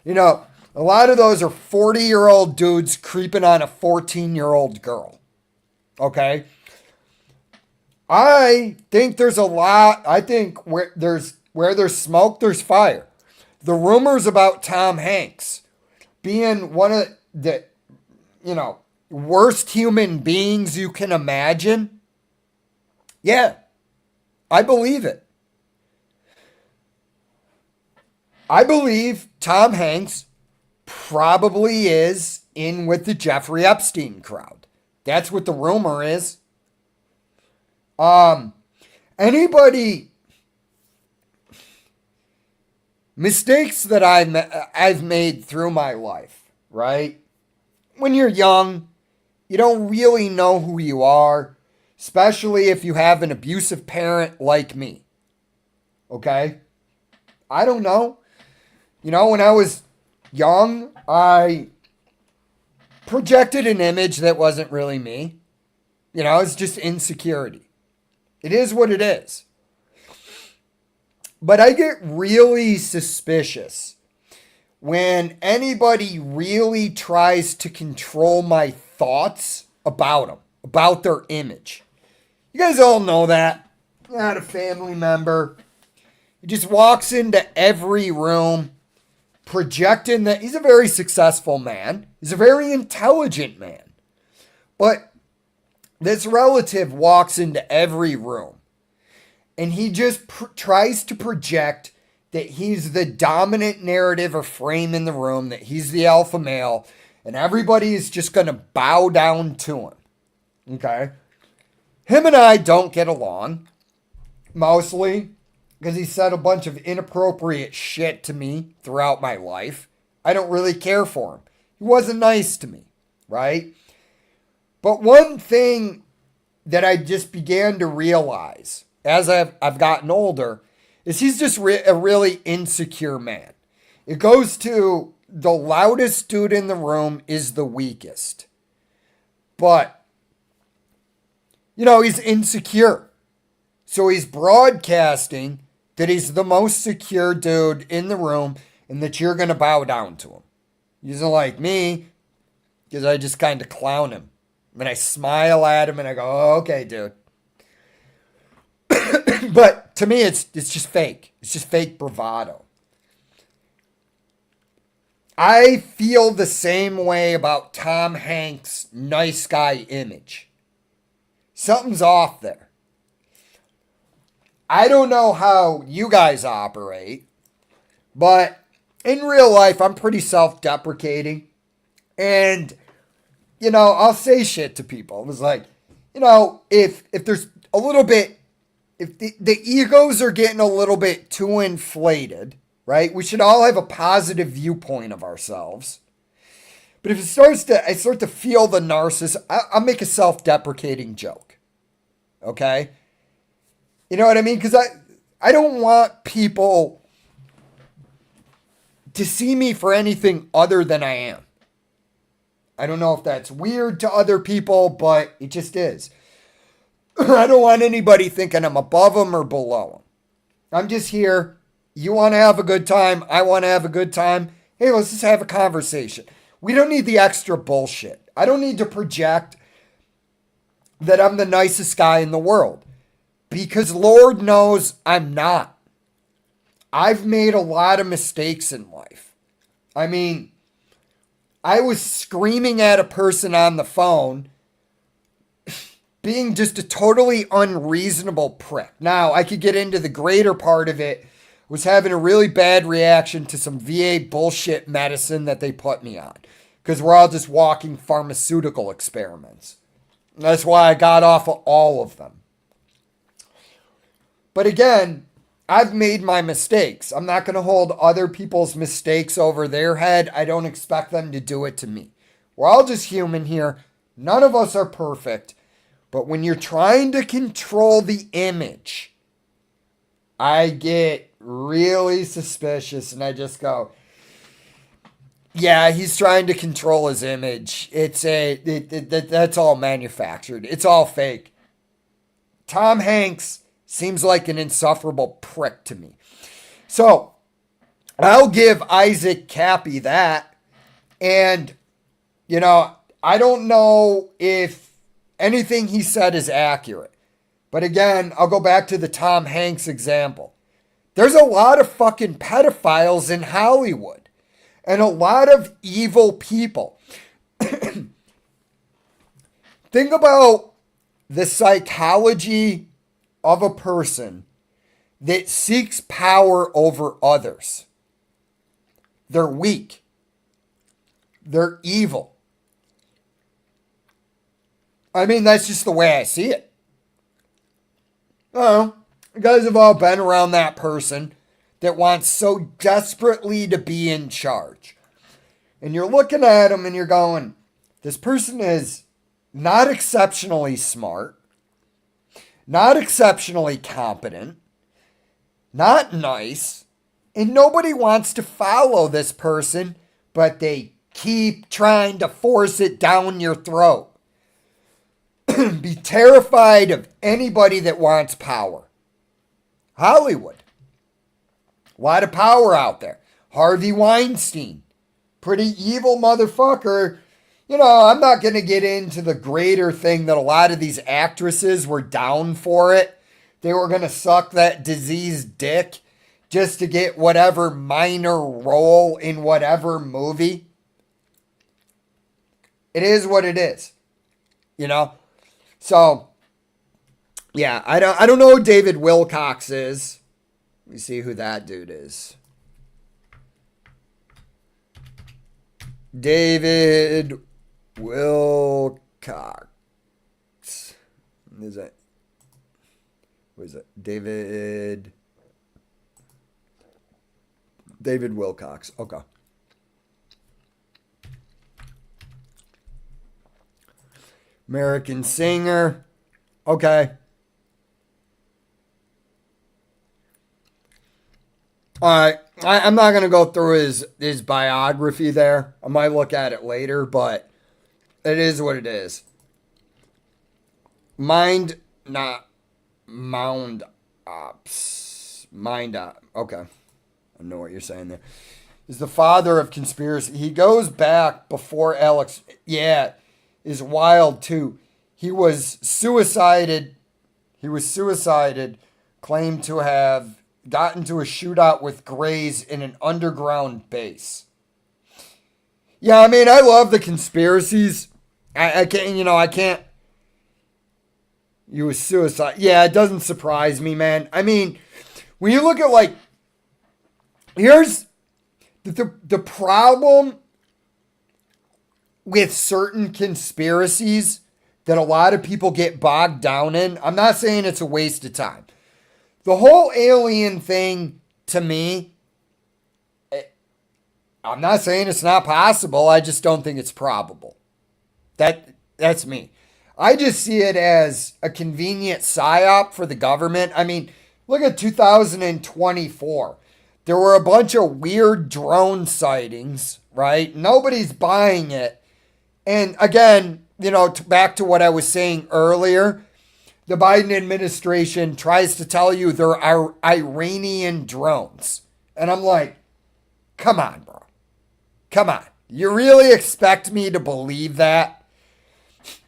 You know, a lot of those are 40-year-old dudes creeping on a 14-year-old girl. Okay? I think there's a lot. I think where there's smoke, there's fire. The rumors about Tom Hanks being one of the, worst human beings you can imagine. Yeah, I believe it. I believe Tom Hanks probably is in with the Jeffrey Epstein crowd. That's what the rumor is. Mistakes that I've made through my life, right? When you're young, you don't really know who you are, especially if you have an abusive parent like me. Okay? I don't know. When I was young, I projected an image that wasn't really me. It's just insecurity. It is what it is. But I get really suspicious when anybody really tries to control my thoughts about them, about their image. You guys all know that. Not a family member. He just walks into every room projecting that he's a very successful man. He's a very intelligent man. But this relative walks into every room and he just tries to project that he's the dominant narrative or frame in the room, that he's the alpha male, and everybody is just going to bow down to him. Okay? Him and I don't get along, mostly because he said a bunch of inappropriate shit to me throughout my life. I don't really care for him. He wasn't nice to me, right? But one thing that I just began to realize as I've gotten older is he's just a really insecure man. It goes to the loudest dude in the room is the weakest. But, he's insecure. So he's broadcasting that he's the most secure dude in the room and that you're going to bow down to him. He's not like me because I just kind of clown him. And I smile at him and I go, oh, okay, dude. But to me, it's just fake. It's just fake bravado. I feel the same way about Tom Hanks' nice guy image. Something's off there. I don't know how you guys operate, but in real life, I'm pretty self-deprecating. And, I'll say shit to people. It was like, if there's a little bit, if the egos are getting a little bit too inflated, right? We should all have a positive viewpoint of ourselves. But if I start to feel the narcissist, I'll make a self-deprecating joke. Okay? You know what I mean? Because I don't want people to see me for anything other than I am. I don't know if that's weird to other people, but it just is. I don't want anybody thinking I'm above them or below them. I'm just here. You want to have a good time. I want to have a good time. Hey, let's just have a conversation. We don't need the extra bullshit. I don't need to project that I'm the nicest guy in the world. Because Lord knows I'm not. I've made a lot of mistakes in life. I mean, I was screaming at a person on the phone, being just a totally unreasonable prick. Now, I could get into the greater part of it, was having a really bad reaction to some VA bullshit medicine that they put me on. Because we're all just walking pharmaceutical experiments. That's why I got off of all of them. But again, I've made my mistakes. I'm not going to hold other people's mistakes over their head. I don't expect them to do it to me. We're all just human here. None of us are perfect. But when you're trying to control the image, I get really suspicious and I just go, yeah, he's trying to control his image. That's all manufactured. It's all fake. Tom Hanks seems like an insufferable prick to me. So I'll give Isaac Cappy that. And, I don't know if anything he said is accurate. But again, I'll go back to the Tom Hanks example. There's a lot of fucking pedophiles in Hollywood. And a lot of evil people. Think about the psychology of a person that seeks power over others. They're weak. They're evil. I mean, that's just the way I see it. Oh, you guys have all been around that person that wants so desperately to be in charge. And you're looking at him and you're going, this person is not exceptionally smart, not exceptionally competent, not nice, and nobody wants to follow this person, but they keep trying to force it down your throat. Be terrified of anybody that wants power. Hollywood. A lot of power out there. Harvey Weinstein. Pretty evil motherfucker. I'm not going to get into the greater thing that a lot of these actresses were down for it. They were going to suck that diseased dick just to get whatever minor role in whatever movie. It is what it is. So, yeah, I don't know who David Wilcox is. Let me see who that dude is. David Wilcox. Is that? What is it? David Wilcox. Okay. American singer. Okay. All right. I'm not going to go through his biography there. I might look at it later, but it is what it is. Mound Ops. Okay. I know what you're saying there. Is the father of conspiracy. He goes back before Alex. Yeah, is wild too. He was suicided. Claimed to have got into a shootout with Grays in an underground base. Yeah, I mean, I love the conspiracies. I can't. He was suicide. Yeah, it doesn't surprise me, man. I mean, when you look at here's the problem with certain conspiracies that a lot of people get bogged down in. I'm not saying it's a waste of time. The whole alien thing, to me, I'm not saying it's not possible. I just don't think it's probable. That's me. I just see it as a convenient psyop for the government. I mean, look at 2024. There were a bunch of weird drone sightings, right? Nobody's buying it. And again, back to what I was saying earlier, the Biden administration tries to tell you there are Iranian drones. And I'm like, come on, bro. Come on. You really expect me to believe that?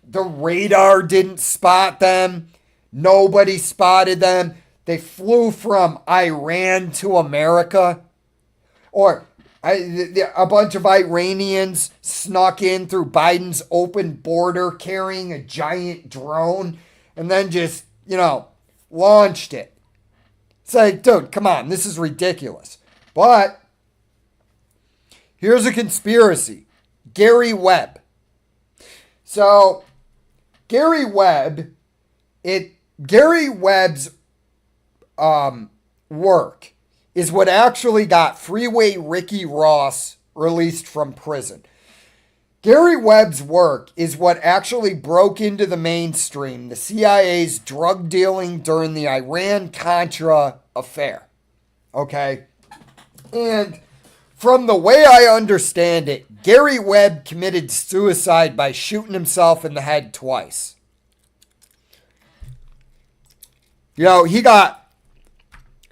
The radar didn't spot them. Nobody spotted them. They flew from Iran to America. Or a bunch of Iranians snuck in through Biden's open border carrying a giant drone and then just, launched it. It's like, dude, come on. This is ridiculous. But here's a conspiracy. Gary Webb. So Gary Webb, Gary Webb's work is what actually got Freeway Ricky Ross released from prison. Gary Webb's work is what actually broke into the mainstream the CIA's drug dealing during the Iran-Contra affair. Okay? And from the way I understand it, Gary Webb committed suicide by shooting himself in the head twice. You know, he got...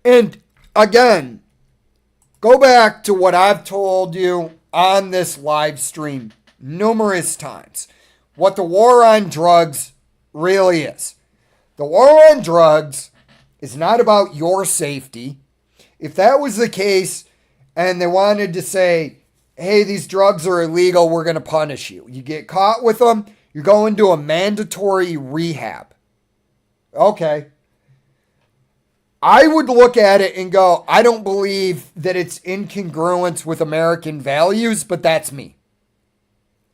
And again, go back to what I've told you on this live stream numerous times. What the war on drugs really is. The war on drugs is not about your safety. If that was the case and they wanted to say, hey, these drugs are illegal, we're going to punish you. You get caught with them, you're going to a mandatory rehab. Okay. I would look at it and go, I don't believe that it's incongruent with American values, but that's me.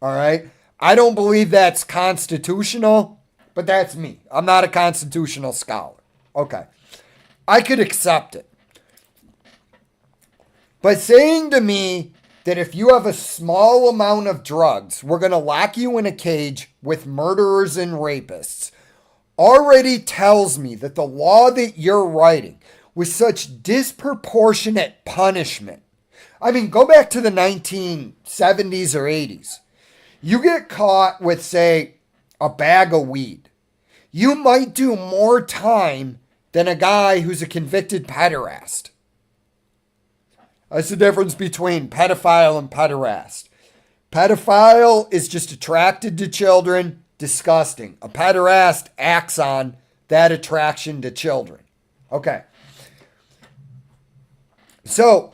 All right? I don't believe that's constitutional, but that's me. I'm not a constitutional scholar. Okay. I could accept it. But saying to me that if you have a small amount of drugs, we're going to lock you in a cage with murderers and rapists, already tells me that the law that you're writing with such disproportionate punishment. I mean, go back to the 1970s or 80s. You get caught with, say, a bag of weed. You might do more time than a guy who's a convicted pederast. That's the difference between pedophile and pederast. Pedophile is just attracted to children. Disgusting. A pederast acts on that attraction to children. Okay. So,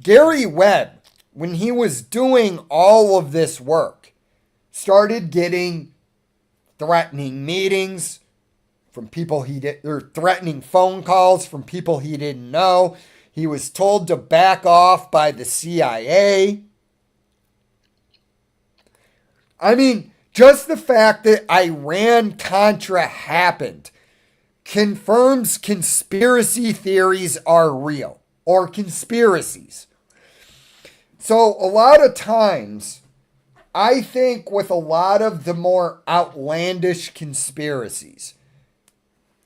Gary Webb, when he was doing all of this work, started getting threatening meetings from people or threatening phone calls from people he didn't know. He was told to back off by the CIA. I mean, just the fact that Iran-Contra happened confirms conspiracy theories are real, or conspiracies. So a lot of times, I think with a lot of the more outlandish conspiracies,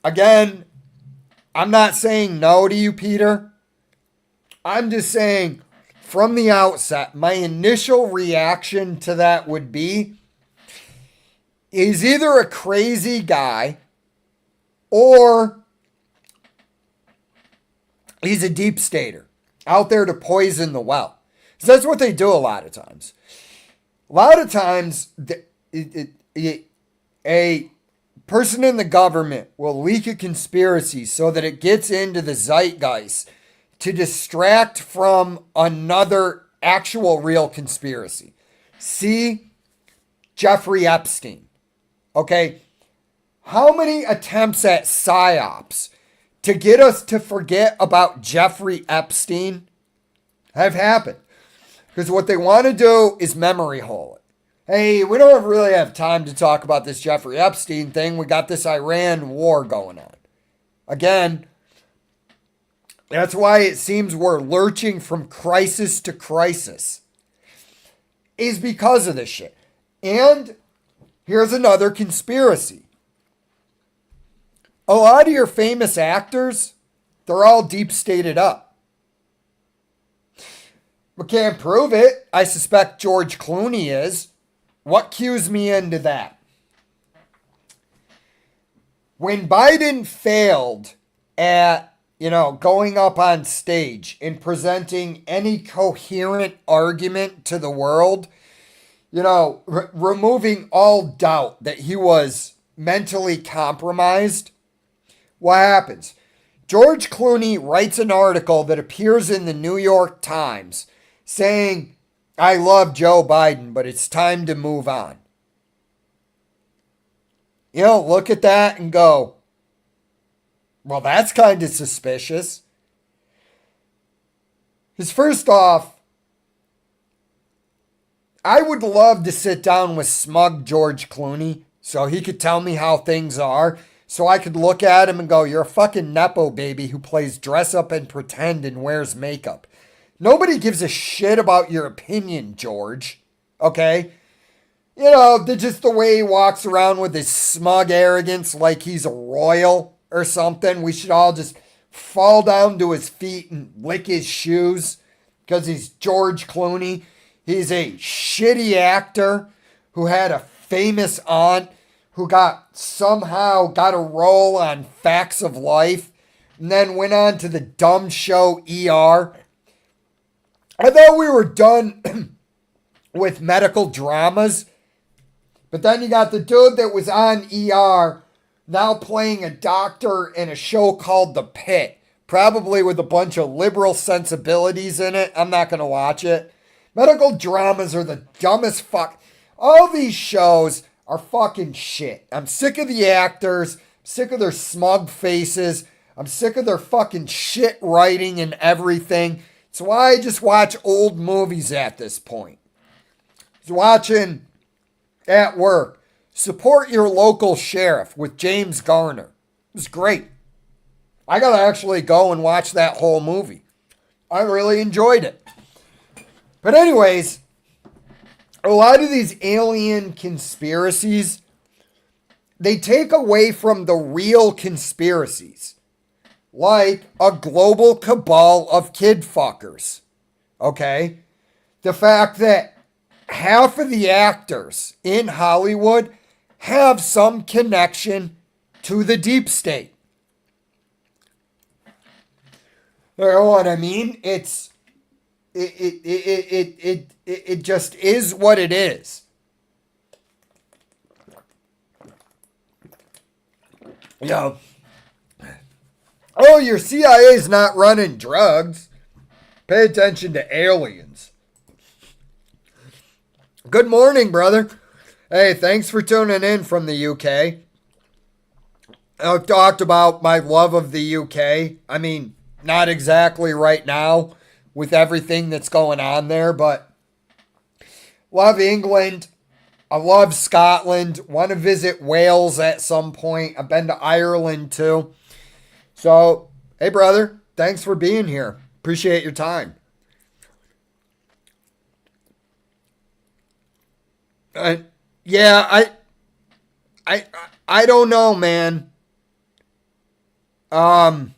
again, I'm not saying no to you, Peter. I'm just saying from the outset, my initial reaction to that would be, he's either a crazy guy or he's a deep stater out there to poison the well. So that's what they do a lot of times. A lot of times, a person in the government will leak a conspiracy so that it gets into the zeitgeist to distract from another actual real conspiracy. See Jeffrey Epstein. Okay? How many attempts at psyops to get us to forget about Jeffrey Epstein have happened? Because what they want to do is memory hole it. Hey, we don't really have time to talk about this Jeffrey Epstein thing. We got this Iran war going on. Again, that's why it seems we're lurching from crisis to crisis. Is because of this shit. And here's another conspiracy. A lot of your famous actors, they're all deep stated up. We can't prove it. I suspect George Clooney is. What cues me into that? When Biden failed at, going up on stage and presenting any coherent argument to the world, removing all doubt that he was mentally compromised, what happens? George Clooney writes an article that appears in the New York Times saying, I love Joe Biden, but it's time to move on. Look at that and go, well, that's kind of suspicious. Because first off, I would love to sit down with smug George Clooney, so he could tell me how things are. So I could look at him and go, "You're a fucking Nepo baby who plays dress up and pretend and wears makeup. Nobody gives a shit about your opinion, George." Okay? You know, just the way he walks around with his smug arrogance like he's a royal or something. We should all just fall down to his feet and lick his shoes because he's George Clooney. He's a shitty actor who had a famous aunt who somehow got a role on Facts of Life and then went on to the dumb show ER. I thought we were done with medical dramas, but then you got the dude that was on ER now playing a doctor in a show called The Pit, probably with a bunch of liberal sensibilities in it. I'm not going to watch it. Medical dramas are the dumbest fuck. All these shows are fucking shit. I'm sick of the actors. I'm sick of their smug faces. I'm sick of their fucking shit writing and everything. It's why I just watch old movies at this point. I was watching at work Support Your Local Sheriff with James Garner. It was great. I got to actually go and watch that whole movie. I really enjoyed it. But anyways, a lot of these alien conspiracies, they take away from the real conspiracies, like a global cabal of kid fuckers. Okay? The fact that half of the actors in Hollywood have some connection to the deep state. You know what I mean? It just is what it is. You know, oh, your CIA's not running drugs. Pay attention to aliens. Good morning, brother. Hey, thanks for tuning in from the UK. I've talked about my love of the UK. I mean, not exactly right now with everything that's going on there, but love England. I love Scotland. Want to visit Wales at some point. I've been to Ireland too. So, hey brother, thanks for being here. Appreciate your time. Yeah, I don't know, man. Um,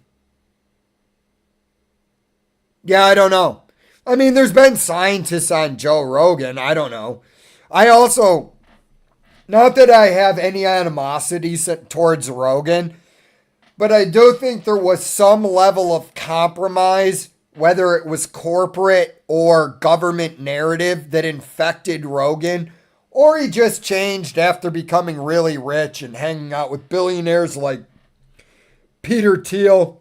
yeah, I don't know. I mean, there's been scientists on Joe Rogan. I don't know. I also, not that I have any animosity towards Rogan, but I do think there was some level of compromise, whether it was corporate or government narrative, that infected Rogan, or he just changed after becoming really rich and hanging out with billionaires like Peter Thiel.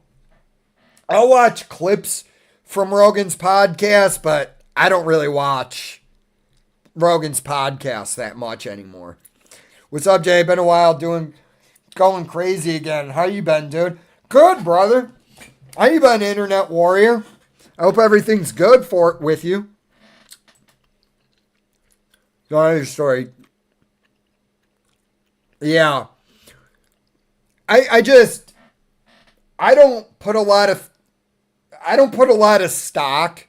I'll watch clips from Rogan's podcast, but I don't really watch Rogan's podcast that much anymore. What's up, Jay? Been a while going crazy again. How you been, dude? Good, brother. How you been, internet warrior? I hope everything's good with you. Another story. Yeah. I don't put a lot of stock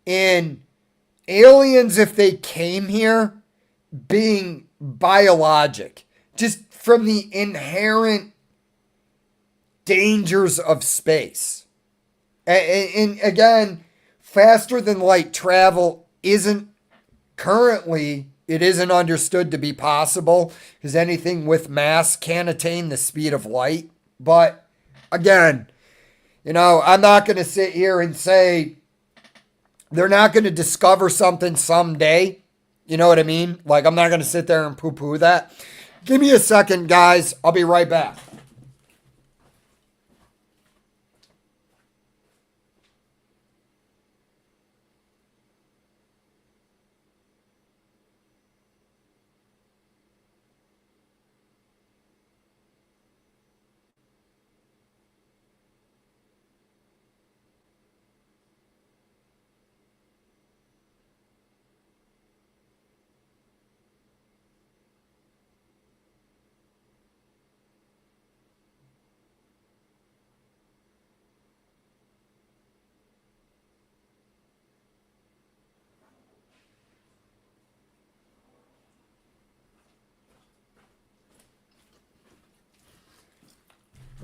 in aliens if they came here being biologic, just from the inherent dangers of space. And again, faster than light travel isn't understood to be possible, because anything with mass can't attain the speed of light. But again, I'm not going to sit here and say they're not going to discover something someday. You know what I mean? Like, I'm not going to sit there and poo-poo that. Give me a second, guys. I'll be right back.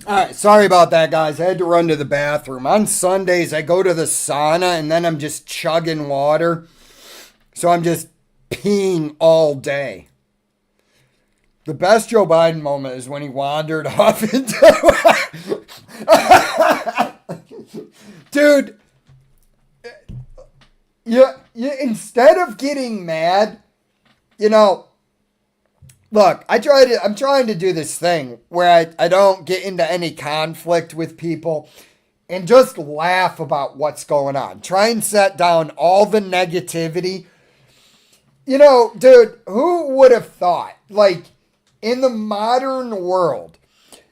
All right, sorry about that, guys. I had to run to the bathroom. On Sundays, I go to the sauna and then I'm just chugging water. So I'm just peeing all day. The best Joe Biden moment is when he wandered off into. Dude, instead of getting mad, look, I'm trying to do this thing where I don't get into any conflict with people and just laugh about what's going on. Try and set down all the negativity. Dude, who would have thought, in the modern world,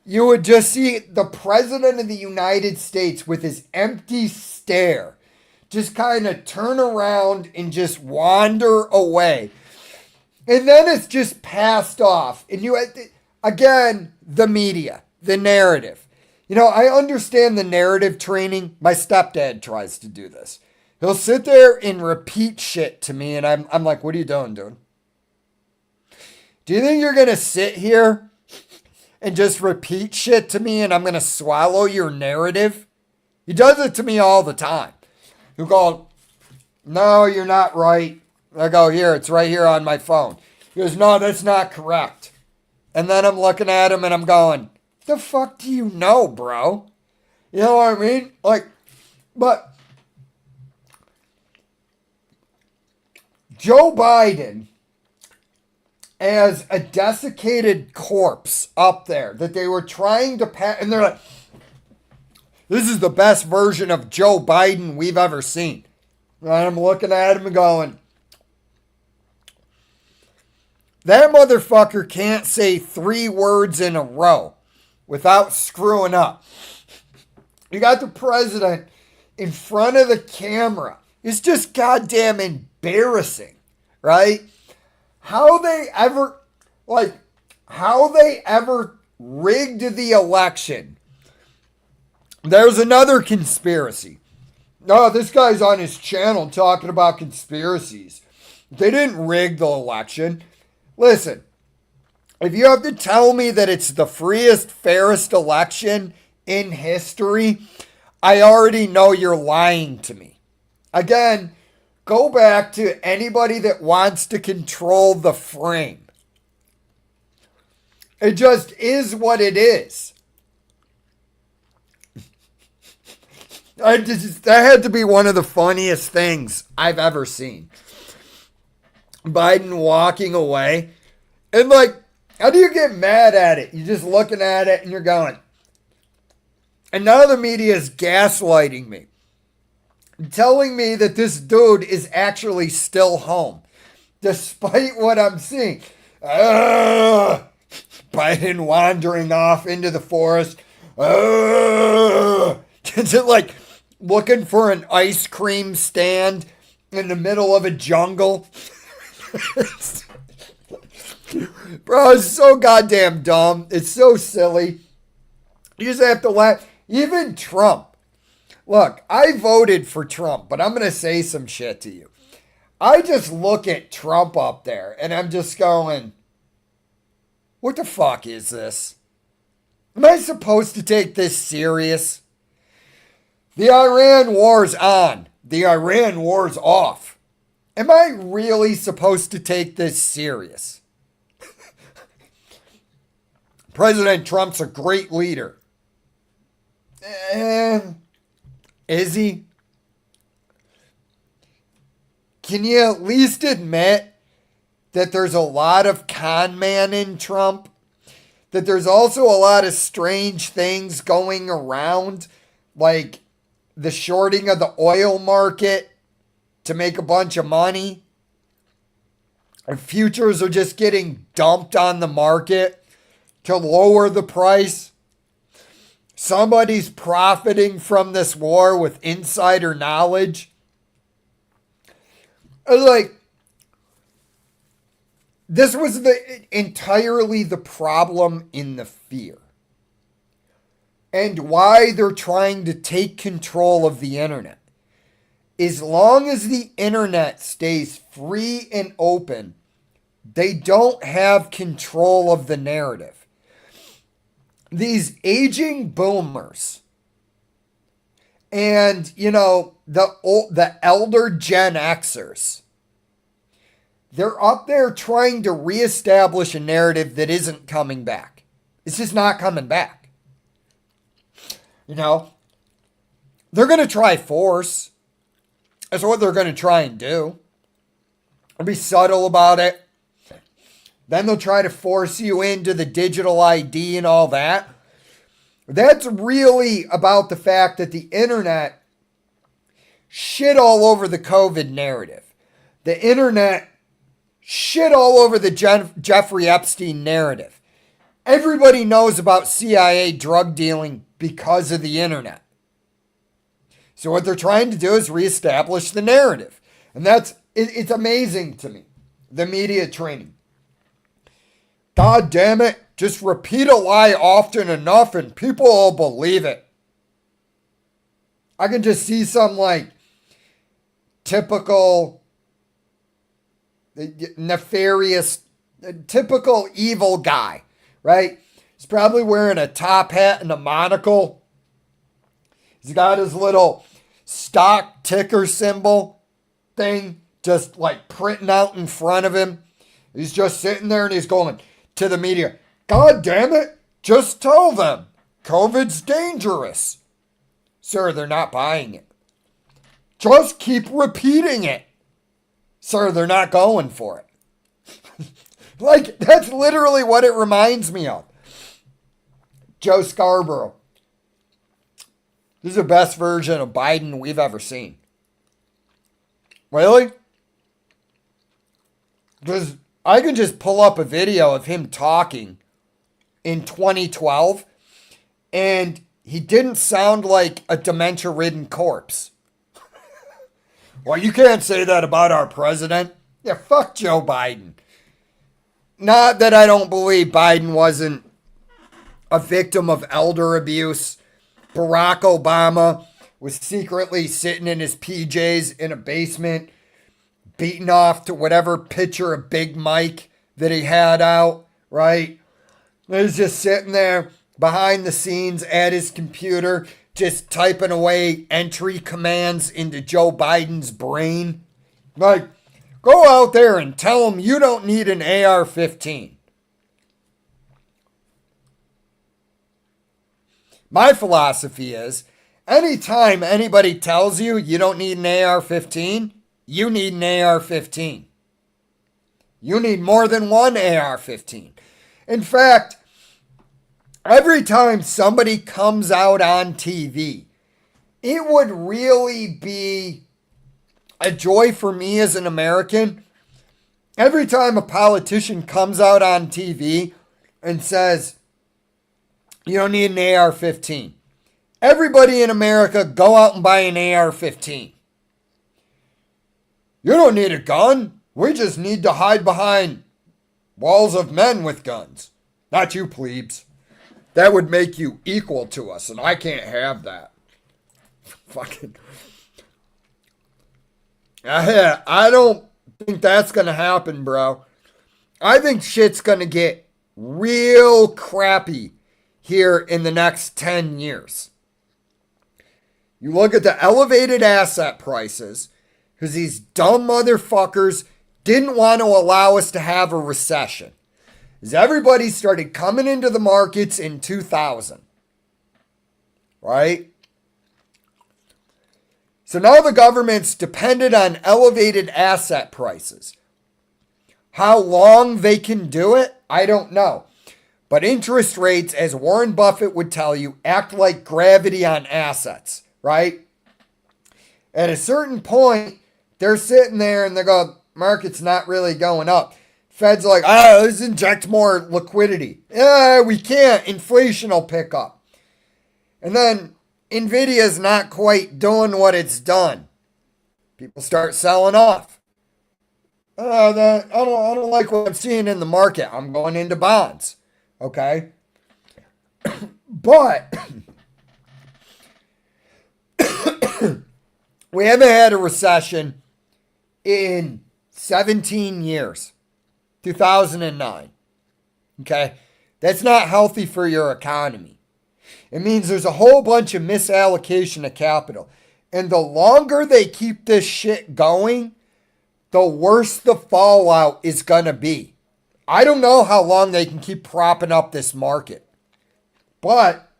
you would just see the President of the United States with his empty stare just kind of turn around and just wander away. And then it's just passed off. And again, the media, the narrative. I understand the narrative training. My stepdad tries to do this. He'll sit there and repeat shit to me. And I'm like, what are you doing, dude? Do you think you're going to sit here and just repeat shit to me and I'm going to swallow your narrative? He does it to me all the time. He'll go, no, you're not right. I go, here, it's right here on my phone. He goes, no, that's not correct. And then I'm looking at him and I'm going, the fuck do you know, bro? You know what I mean? But Joe Biden as a desiccated corpse up there that they were trying to pass, and they're like, this is the best version of Joe Biden we've ever seen. And I'm looking at him and going, that motherfucker can't say 3 words in a row without screwing up. You got the president in front of the camera. It's just goddamn embarrassing, right? How they ever rigged the election. There's another conspiracy. No, this guy's on his channel talking about conspiracies. They didn't rig the election. Listen, if you have to tell me that it's the freest, fairest election in history, I already know you're lying to me. Again, go back to anybody that wants to control the frame. It just is what it is. That had to be one of the funniest things I've ever seen. Biden walking away. And how do you get mad at it? You're just looking at it and you're going. And now the media is gaslighting me. Telling me that this dude is actually still home. Despite what I'm seeing. Biden wandering off into the forest. Is it looking for an ice cream stand in the middle of a jungle? Bro, it's so goddamn dumb. It's so silly. You just have to laugh. Even Trump. Look, I voted for Trump, but I'm going to say some shit to you. I just look at Trump up there and I'm just going, what the fuck is this? Am I supposed to take this serious? The Iran war's on. The Iran war's off. Am I really supposed to take this serious? President Trump's a great leader. Is he? Can you at least admit that there's a lot of con man in Trump? That there's also a lot of strange things going around, like the shorting of the oil market to make a bunch of money. And futures are just getting dumped on the market to lower the price. Somebody's profiting from this war with insider knowledge. This was entirely the problem in the fear. And why they're trying to take control of the internet. As long as the internet stays free and open, they don't have control of the narrative. these aging boomers and, the elder Gen Xers, they're up there trying to reestablish a narrative that isn't coming back. It's just not coming back. They're going to try force. That's what they're going to try and do. They'll be subtle about it. Then they'll try to force you into the digital ID and all that. That's really about the fact that the internet shit all over the COVID narrative. The internet shit all over the Jeffrey Epstein narrative. Everybody knows about CIA drug dealing because of the internet. So what they're trying to do is reestablish the narrative. And it's amazing to me, the media training. God damn it, just repeat a lie often enough and people will believe it. I can just see some typical nefarious, typical evil guy, right? He's probably wearing a top hat and a monocle. He's got his little stock ticker symbol thing just printing out in front of him. He's just sitting there and he's going to the media, God damn it, just tell them COVID's dangerous. Sir, they're not buying it. Just keep repeating it. Sir, they're not going for it. That's literally what it reminds me of. Joe Scarborough. This is the best version of Biden we've ever seen. Really? Because I can just pull up a video of him talking in 2012, and he didn't sound like a dementia-ridden corpse. Well, you can't say that about our president. Yeah, fuck Joe Biden. Not that I don't believe Biden wasn't a victim of elder abuse. Barack Obama was secretly sitting in his PJs in a basement, beating off to whatever picture of Big Mike that he had out, right? He was just sitting there behind the scenes at his computer, just typing away entry commands into Joe Biden's brain. Go out there and tell him you don't need an AR-15. My philosophy is, anytime anybody tells you you don't need an AR-15, you need an AR-15. You need more than one AR-15. In fact, every time somebody comes out on TV, it would really be a joy for me as an American. Every time a politician comes out on TV and says, you don't need an AR-15. Everybody in America go out and buy an AR-15. You don't need a gun. We just need to hide behind walls of men with guns. Not you plebes. That would make you equal to us, and I can't have that. Fucking. I don't think that's going to happen, bro. I think shit's going to get real crappy here in the next 10 years. You look at the elevated asset prices because these dumb motherfuckers didn't want to allow us to have a recession. As everybody started coming into the markets in 2000. Right? So now the government's dependent on elevated asset prices. How long they can do it, I don't know. But interest rates, as Warren Buffett would tell you, act like gravity on assets, right? At a certain point, they're sitting there and they go, market's not really going up. Fed's like, let's inject more liquidity. Yeah, we can't. Inflation will pick up. And then Nvidia's not quite doing what it's done. People start selling off. I don't like what I'm seeing in the market. I'm going into bonds. Okay? But we haven't had a recession in 17 years. 2009. Okay? That's not healthy for your economy. It means there's a whole bunch of misallocation of capital. And the longer they keep this shit going, the worse the fallout is going to be. I don't know how long they can keep propping up this market. But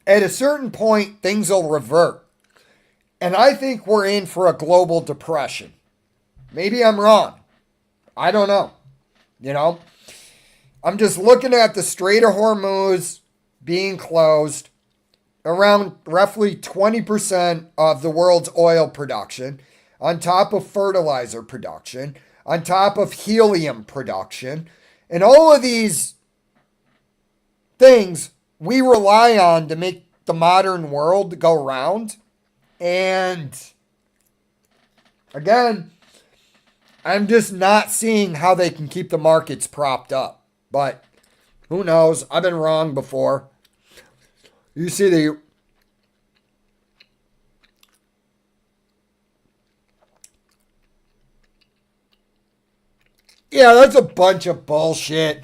at a certain point, things will revert. And I think we're in for a global depression. Maybe I'm wrong. I don't know. You know? I'm just looking at the Strait of Hormuz being closed. Around roughly 20% of the world's oil production, on top of fertilizer production, on top of helium production. And all of these things we rely on to make the modern world go round. And again, I'm just not seeing how they can keep the markets propped up. But who knows? I've been wrong before. You see yeah, that's a bunch of bullshit.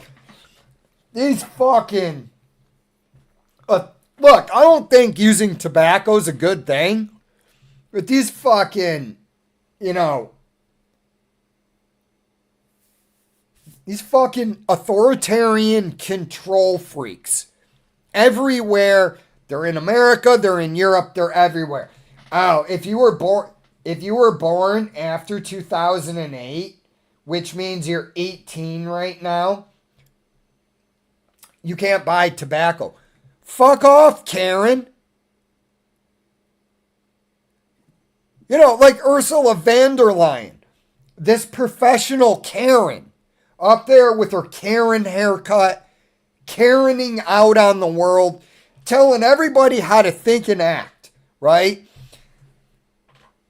These fucking... look, I don't think using tobacco is a good thing. But these fucking, these fucking authoritarian control freaks. Everywhere. They're in America, they're in Europe, they're everywhere. Oh, if you were born after 2008, which means you're 18 right now, you can't buy tobacco. Fuck off, Karen. Like Ursula von der Leyen, this professional Karen, up there with her Karen haircut, Karening out on the world, telling everybody how to think and act, right?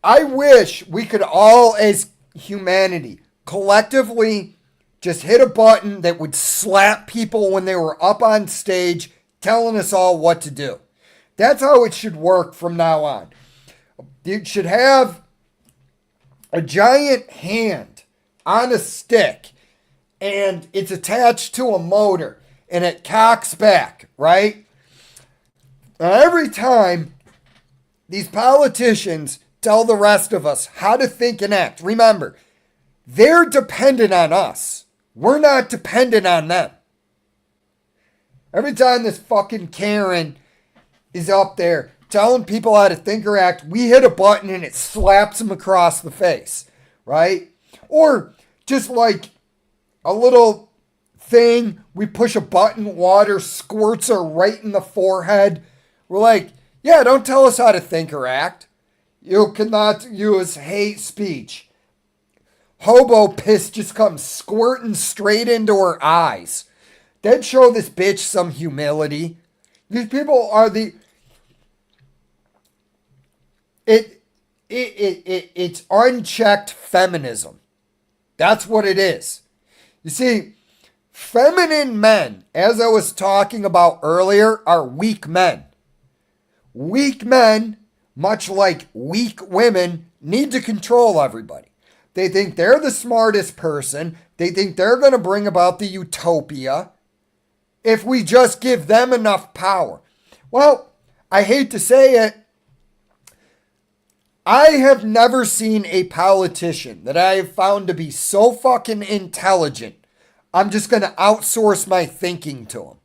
I wish we could all, as humanity, collectively just hit a button that would slap people when they were up on stage telling us all what to do. That's how it should work from now on. You should have a giant hand on a stick and it's attached to a motor and it cocks back, right? Now, every time these politicians tell the rest of us how to think and act, remember, they're dependent on us. We're not dependent on them. Every time this fucking Karen is up there telling people how to think or act, we hit a button and it slaps them across the face, right? Or just like a little thing, we push a button, water squirts her right in the forehead. We're like, yeah, don't tell us how to think or act. You cannot use hate speech. Hobo piss just comes squirting straight into her eyes. That'd show this bitch some humility. These people are it's unchecked feminism. That's what it is. You see, feminine men, as I was talking about earlier, are weak men. Weak men, much like weak women, need to control everybody. They think they're the smartest person. They think they're going to bring about the utopia if we just give them enough power. Well, I hate to say it, I have never seen a politician that I have found to be so fucking intelligent, I'm just going to outsource my thinking to them.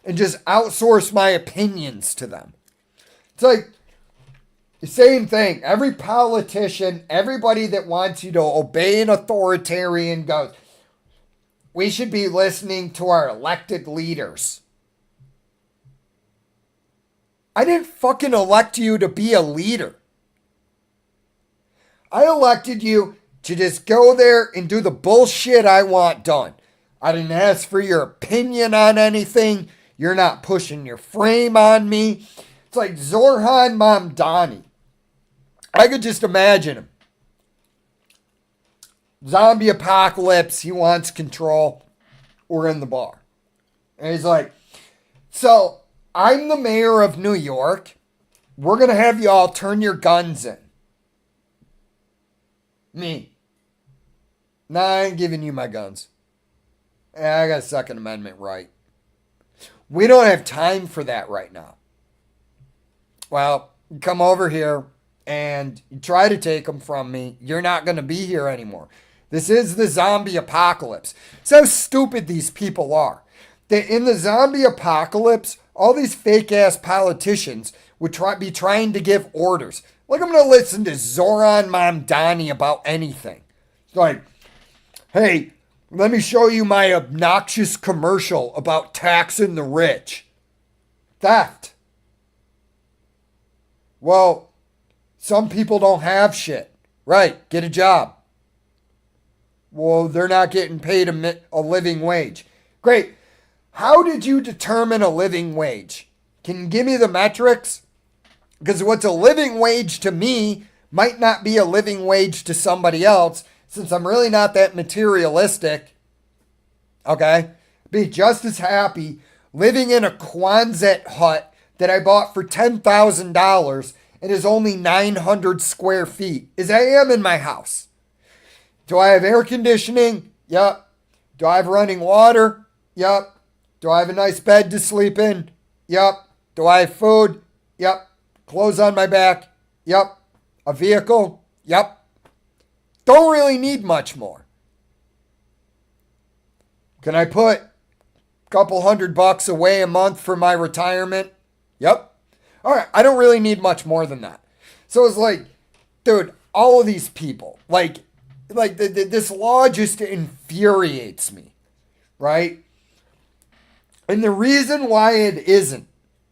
And just outsource my opinions to them. It's like the same thing. Every politician, everybody that wants you to obey an authoritarian goes, we should be listening to our elected leaders. I didn't fucking elect you to be a leader. I elected you to just go there and do the bullshit I want done. I didn't ask for your opinion on anything. You're not pushing your frame on me. It's like Zorhan Mamdani. I could just imagine him. Zombie apocalypse. He wants control. We're in the bar. And he's like, so I'm the mayor of New York. We're going to have you all turn your guns in. Me. Nah, I ain't giving you my guns. I got a Second Amendment right. We don't have time for that right now. Well, you come over here and you try to take them from me. You're not going to be here anymore. This is the zombie apocalypse. It's how stupid these people are. That in the zombie apocalypse, all these fake ass politicians would be trying to give orders. Like, I'm going to listen to Zoran Mamdani about anything. It's like, hey, let me show you my obnoxious commercial about taxing the rich. Theft. Well, some people don't have shit. Right, get a job. Well, they're not getting paid a living wage. Great. How did you determine a living wage? Can you give me the metrics? Because what's a living wage to me might not be a living wage to somebody else, since I'm really not that materialistic. Okay? Be just as happy living in a Quonset hut that I bought for $10,000 and is only 900 square feet as I am in my house. Do I have air conditioning? Yep. Do I have running water? Yep. Do I have a nice bed to sleep in? Yep. Do I have food? Yep. Clothes on my back? Yep. A vehicle? Yep. Don't really need much more. Can I put a couple $100 away a month for my retirement? Yep. All right. I don't really need much more than that. So it's like, dude, all of these people, like this law just infuriates me, right? And the reason why it isn't,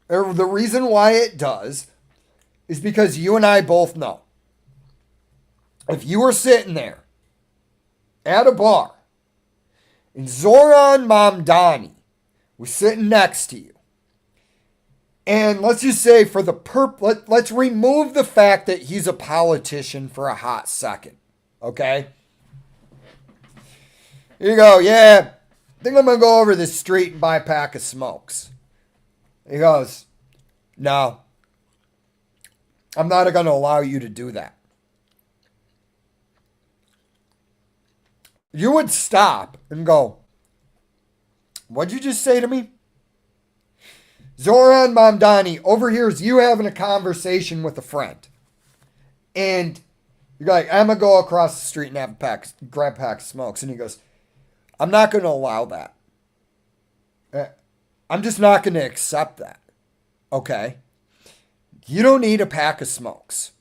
or the reason why it does, is because you and I both know. If you were sitting there at a bar and Zoran Mamdani was sitting next to you, and let's just say for the let's remove the fact that he's a politician for a hot second, okay? Here you go, yeah, I think I'm going to go over this street and buy a pack of smokes. He goes, no, I'm not going to allow you to do that. You would stop and go, what'd you just say to me? Zoran Mamdani overhears you having a conversation with a friend. And you're like, I'm going to go across the street and have grab a pack of smokes. And he goes, I'm not going to allow that. I'm just not going to accept that. Okay? You don't need a pack of smokes.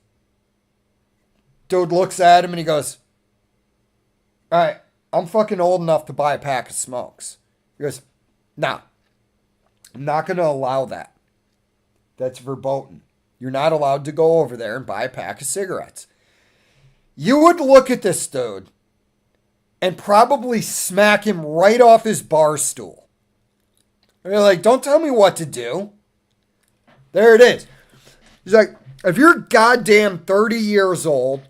Dude looks at him and he goes, all right, I'm fucking old enough to buy a pack of smokes. He goes, nah, I'm not going to allow that. That's verboten. You're not allowed to go over there and buy a pack of cigarettes. You would look at this dude and probably smack him right off his bar stool. And you're like, don't tell me what to do. There it is. He's like, if you're goddamn 30 years old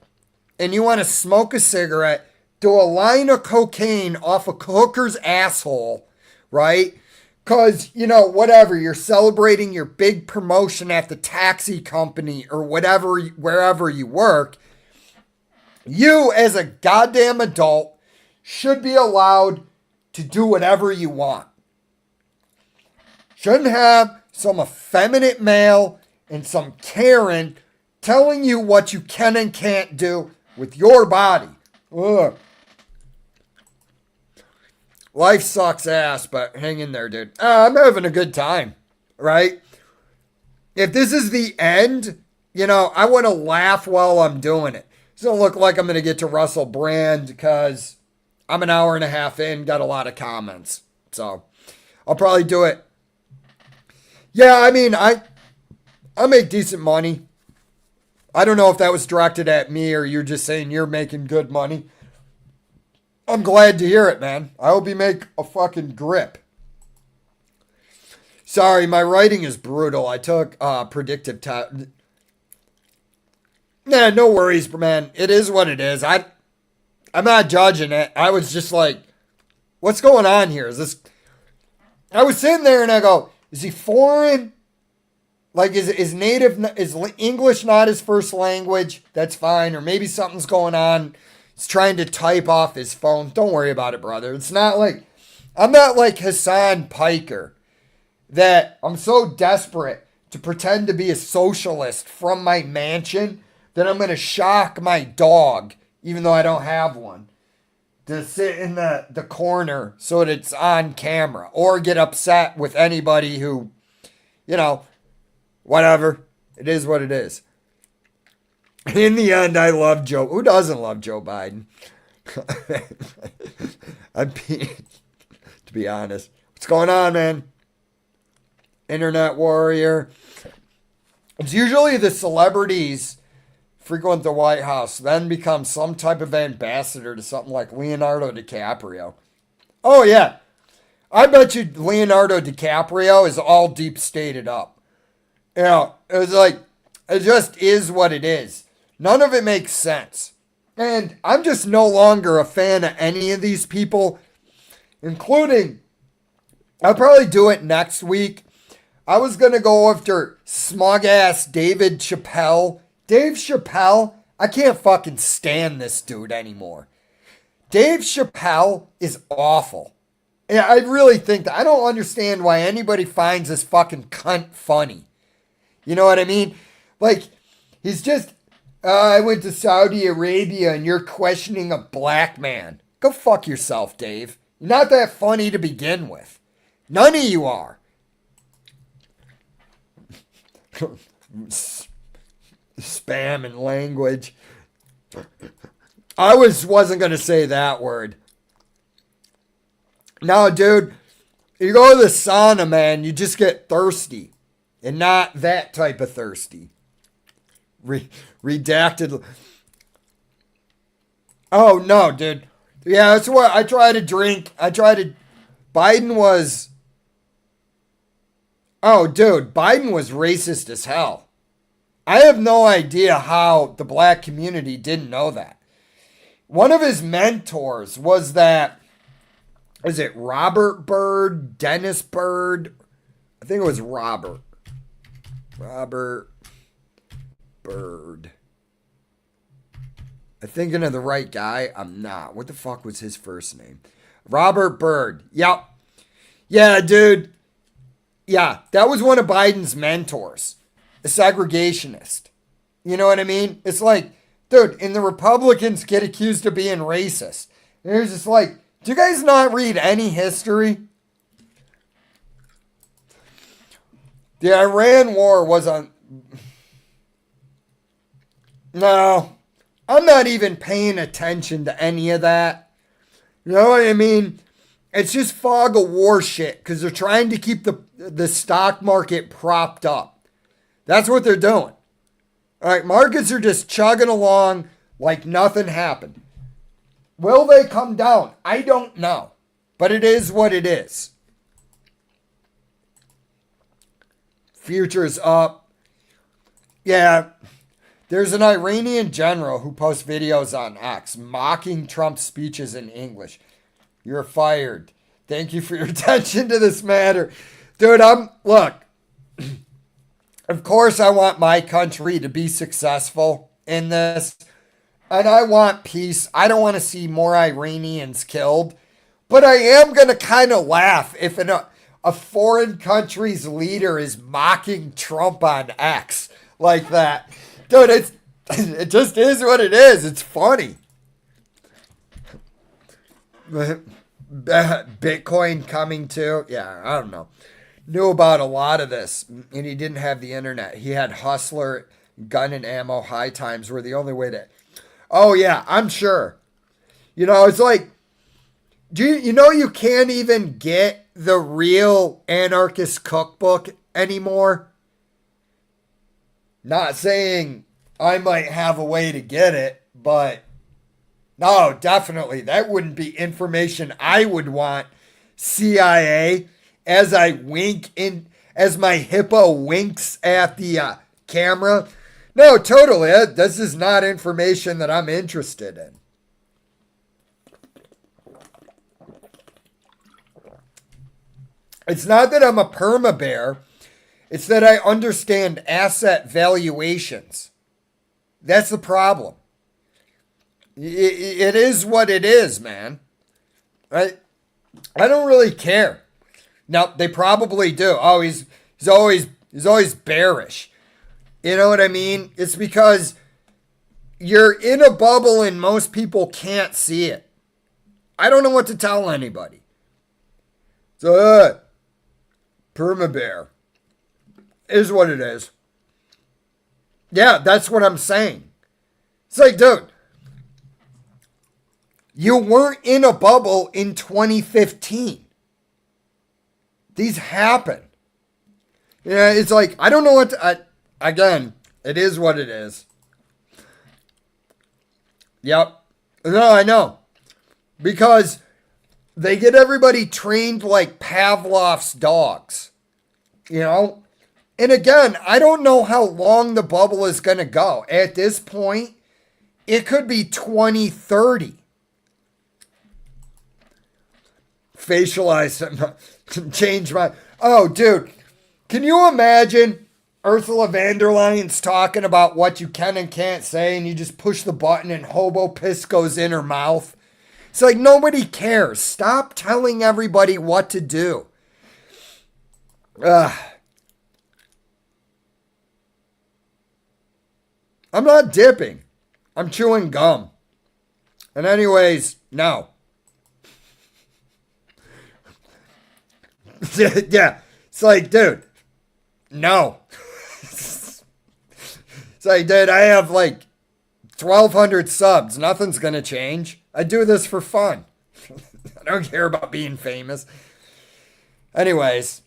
and you want to smoke a cigarette, do a line of cocaine off a hooker's asshole, right? Because, you know, whatever, you're celebrating your big promotion at the taxi company or whatever, wherever you work. You, as a goddamn adult, should be allowed to do whatever you want. Shouldn't have some effeminate male and some Karen telling you what you can and can't do with your body. Ugh. Life sucks ass, but hang in there, dude. I'm having a good time, right? If this is the end, you know, I want to laugh while I'm doing it. It doesn't look like I'm going to get to Russell Brand because I'm an hour and a half in, got a lot of comments. So I'll probably do it. Yeah, I mean, I make decent money. I don't know if that was directed at me or you're just saying you're making good money. I'm glad to hear it, man. I hope you make a fucking grip. Sorry, my writing is brutal. I took predictive test. Nah, no worries, man. It is what it is. I'm not judging it. I was just like, what's going on here? Is this... I was sitting there and I go, is he foreign? Like, is English not his first language? That's fine. Or maybe something's going on. He's trying to type off his phone. Don't worry about it, brother. It's not like I'm not like Hassan Piker that I'm so desperate to pretend to be a socialist from my mansion that I'm going to shock my dog, even though I don't have one, to sit in the corner so that it's on camera, or get upset with anybody who, you know, whatever. It is what it is. In the end, I love Joe. Who doesn't love Joe Biden? To be honest. What's going on, man? Internet warrior. It's usually the celebrities frequent the White House, then become some type of ambassador to something like Leonardo DiCaprio. Oh, yeah. I bet you Leonardo DiCaprio is all deep stated up. You know, it was like, it just is what it is. None of it makes sense. And I'm just no longer a fan of any of these people, including, I'll probably do it next week. I was going to go after smug-ass David Chappelle. Dave Chappelle, I can't fucking stand this dude anymore. Dave Chappelle is awful. Yeah, I really think that. I don't understand why anybody finds this fucking cunt funny. You know what I mean? Like, he's just, I went to Saudi Arabia and you're questioning a black man. Go fuck yourself, Dave. You're not that funny to begin with. None of you are. Spam and language. I wasn't going to say that word. No, dude. You go to the sauna, man, you just get thirsty. And not that type of thirsty. Redacted. Oh, no, dude. Yeah, that's what I try to drink. Biden was... Oh, dude, Biden was racist as hell. I have no idea how the black community didn't know that. One of his mentors was that... Is it Robert Byrd? Dennis Byrd? I think it was Robert. Robert Byrd. I'm thinking of the right guy. I'm not. What the fuck was his first name? Robert Byrd. Yep. Yeah, dude. Yeah, that was one of Biden's mentors. A segregationist. You know what I mean? It's like, dude, and the Republicans get accused of being racist. And it's just like, do you guys not read any history? The Iran war was on... No, I'm not even paying attention to any of that. You know what I mean? It's just fog of war shit because they're trying to keep the stock market propped up. That's what they're doing. All right, markets are just chugging along like nothing happened. Will they come down? I don't know. But it is what it is. Future's up. Yeah. There's an Iranian general who posts videos on X mocking Trump's speeches in English. You're fired. Thank you for your attention to this matter. Dude, look. Of course I want my country to be successful in this. And I want peace. I don't want to see more Iranians killed. But I am going to kind of laugh if a foreign country's leader is mocking Trump on X like that. Dude, it just is what it is. It's funny. Bitcoin coming too. Yeah, I don't know. Knew about a lot of this, and he didn't have the internet. He had Hustler, Gun and Ammo, High Times were the only way to... Oh, yeah, I'm sure. You know, it's like... you know you can't even get the real anarchist cookbook anymore? Not saying I might have a way to get it, but no, definitely. That wouldn't be information I would want. CIA, as I wink in, as my hippo winks at the camera. No, totally. This is not information that I'm interested in. It's not that I'm a perma bear. It's that I understand asset valuations. That's the problem. It is what it is, man. Right? I don't really care. Now they probably do. Oh, he's always bearish. You know what I mean? It's because you're in a bubble and most people can't see it. I don't know what to tell anybody. So, Perma Bear is what it is. Yeah, that's what I'm saying. It's like, dude, you weren't in a bubble in 2015. These happen. Yeah, it's like, I don't know what to, again, it is what it is. Yep. No, I know. Because they get everybody trained like Pavlov's dogs. You know? And again, I don't know how long the bubble is going to go. At this point, it could be 2030. Facialize, change my... Oh, dude. Can you imagine Ursula von der Leyen's talking about what you can and can't say, and you just push the button and hobo piss goes in her mouth? It's like nobody cares. Stop telling everybody what to do. I'm not dipping. I'm chewing gum. And anyways, no. Yeah. It's like, dude, no. It's like, dude, I have like 1,200 subs. Nothing's going to change. I do this for fun. I don't care about being famous. Anyways,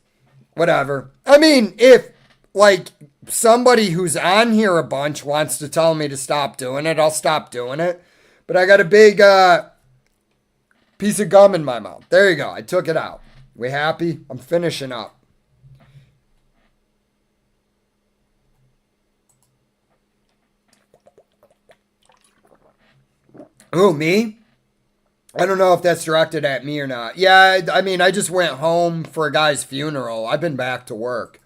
whatever. I mean, if like somebody who's on here a bunch wants to tell me to stop doing it, I'll stop doing it. But I got a big piece of gum in my mouth. There you go. I took it out. We happy? I'm finishing up. Who, me? I don't know if that's directed at me or not. Yeah, I mean, I just went home for a guy's funeral. I've been back to work.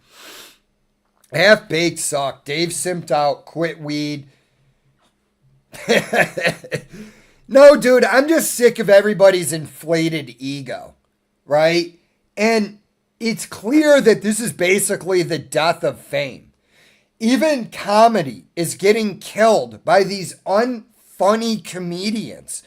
Half baked suck. Dave simped out, quit weed. No, dude, I'm just sick of everybody's inflated ego, right? And it's clear that this is basically the death of fame. Even comedy is getting killed by these unfunny comedians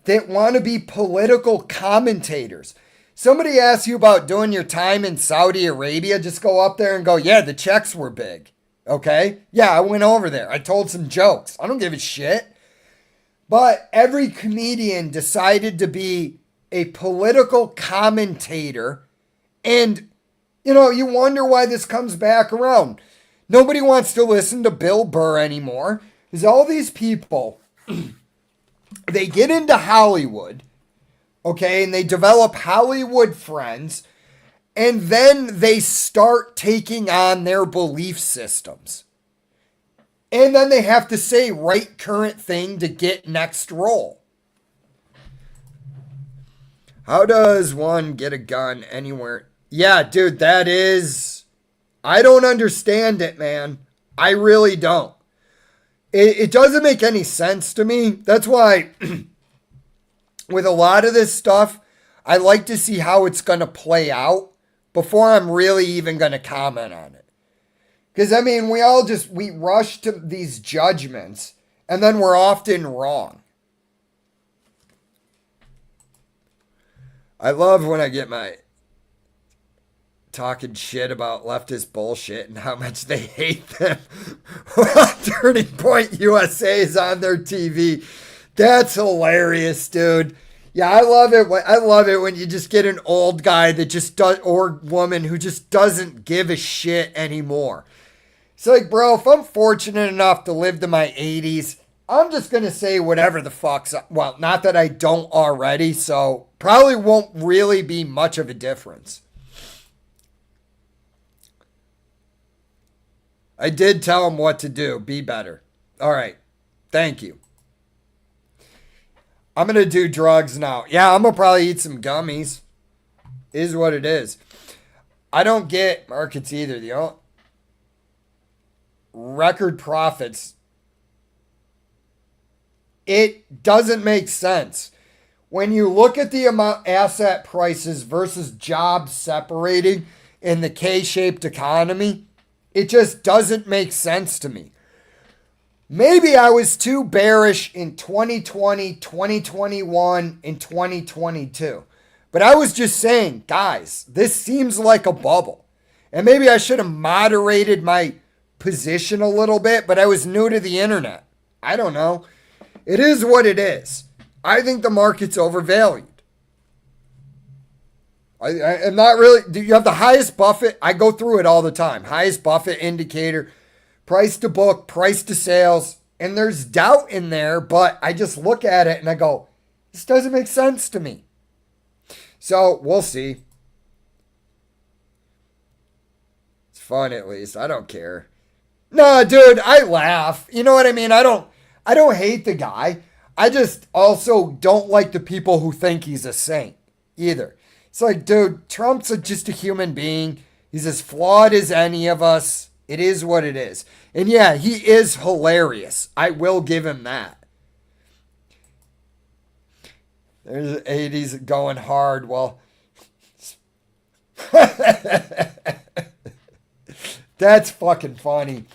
that want to be political commentators. Somebody asks you about doing your time in Saudi Arabia, just go up there and go, yeah, the checks were big. Okay? Yeah, I went over there. I told some jokes. I don't give a shit. But every comedian decided to be a political commentator. And, you know, you wonder why this comes back around. Nobody wants to listen to Bill Burr anymore. Because all these people, they get into Hollywood, okay, and they develop Hollywood friends, and then they start taking on their belief systems. And then they have to say right current thing to get next role. How does one get a gun anywhere? Yeah, dude, that is... I don't understand it, man. I really don't. It doesn't make any sense to me. That's why with a lot of this stuff, I like to see how it's going to play out before I'm really even going to comment on it. Because, I mean, we rush to these judgments, and then we're often wrong. I love when I get my talking shit about leftist bullshit and how much they hate them. Turning Point USA is on their TV. That's hilarious, dude. Yeah, I love it. I love it when you just get an old guy that just does, or woman who just doesn't give a shit anymore. It's like, bro, if I'm fortunate enough to live to my 80s, I'm just going to say whatever the fuck's up. Well, not that I don't already, so probably won't really be much of a difference. I did tell him what to do. Be better. All right. Thank you. I'm going to do drugs now. Yeah, I'm going to probably eat some gummies. Is what it is. I don't get markets either. The record profits. It doesn't make sense. when you look at the amount asset prices versus jobs separating in the K-shaped economy, it just doesn't make sense to me. Maybe I was too bearish in 2020, 2021, and 2022. But I was just saying, guys, this seems like a bubble. And maybe I should have moderated my position a little bit, but I was new to the internet. I don't know. It is what it is. I think the market's overvalued. I'm not really. You have the highest Buffett. I go through it all the time. Highest Buffett indicator, price to book, price to sales. And there's doubt in there, but I just look at it and I go, this doesn't make sense to me. So we'll see. It's fun at least. I don't care. No, dude, I laugh. You know what I mean? I don't hate the guy. I just also don't like the people who think he's a saint either. It's like, dude, Trump's just a human being. He's as flawed as any of us. It is what it is. And yeah, he is hilarious. I will give him that. There's the 80s going hard. Well, that's fucking funny.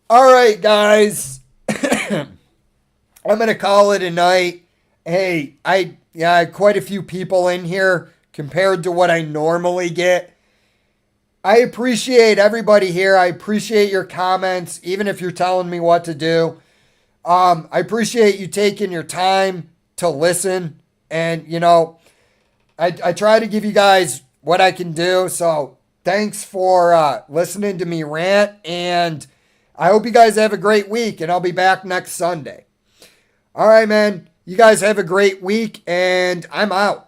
All right, guys. I'm going to call it a night. Hey, I had quite a few people in here compared to what I normally get. I appreciate everybody here. I appreciate your comments, even if you're telling me what to do. I appreciate you taking your time to listen. And, you know, I try to give you guys what I can do. So thanks for listening to me rant. And I hope you guys have a great week. And I'll be back next Sunday. All right, man. You guys have a great week. And I'm out.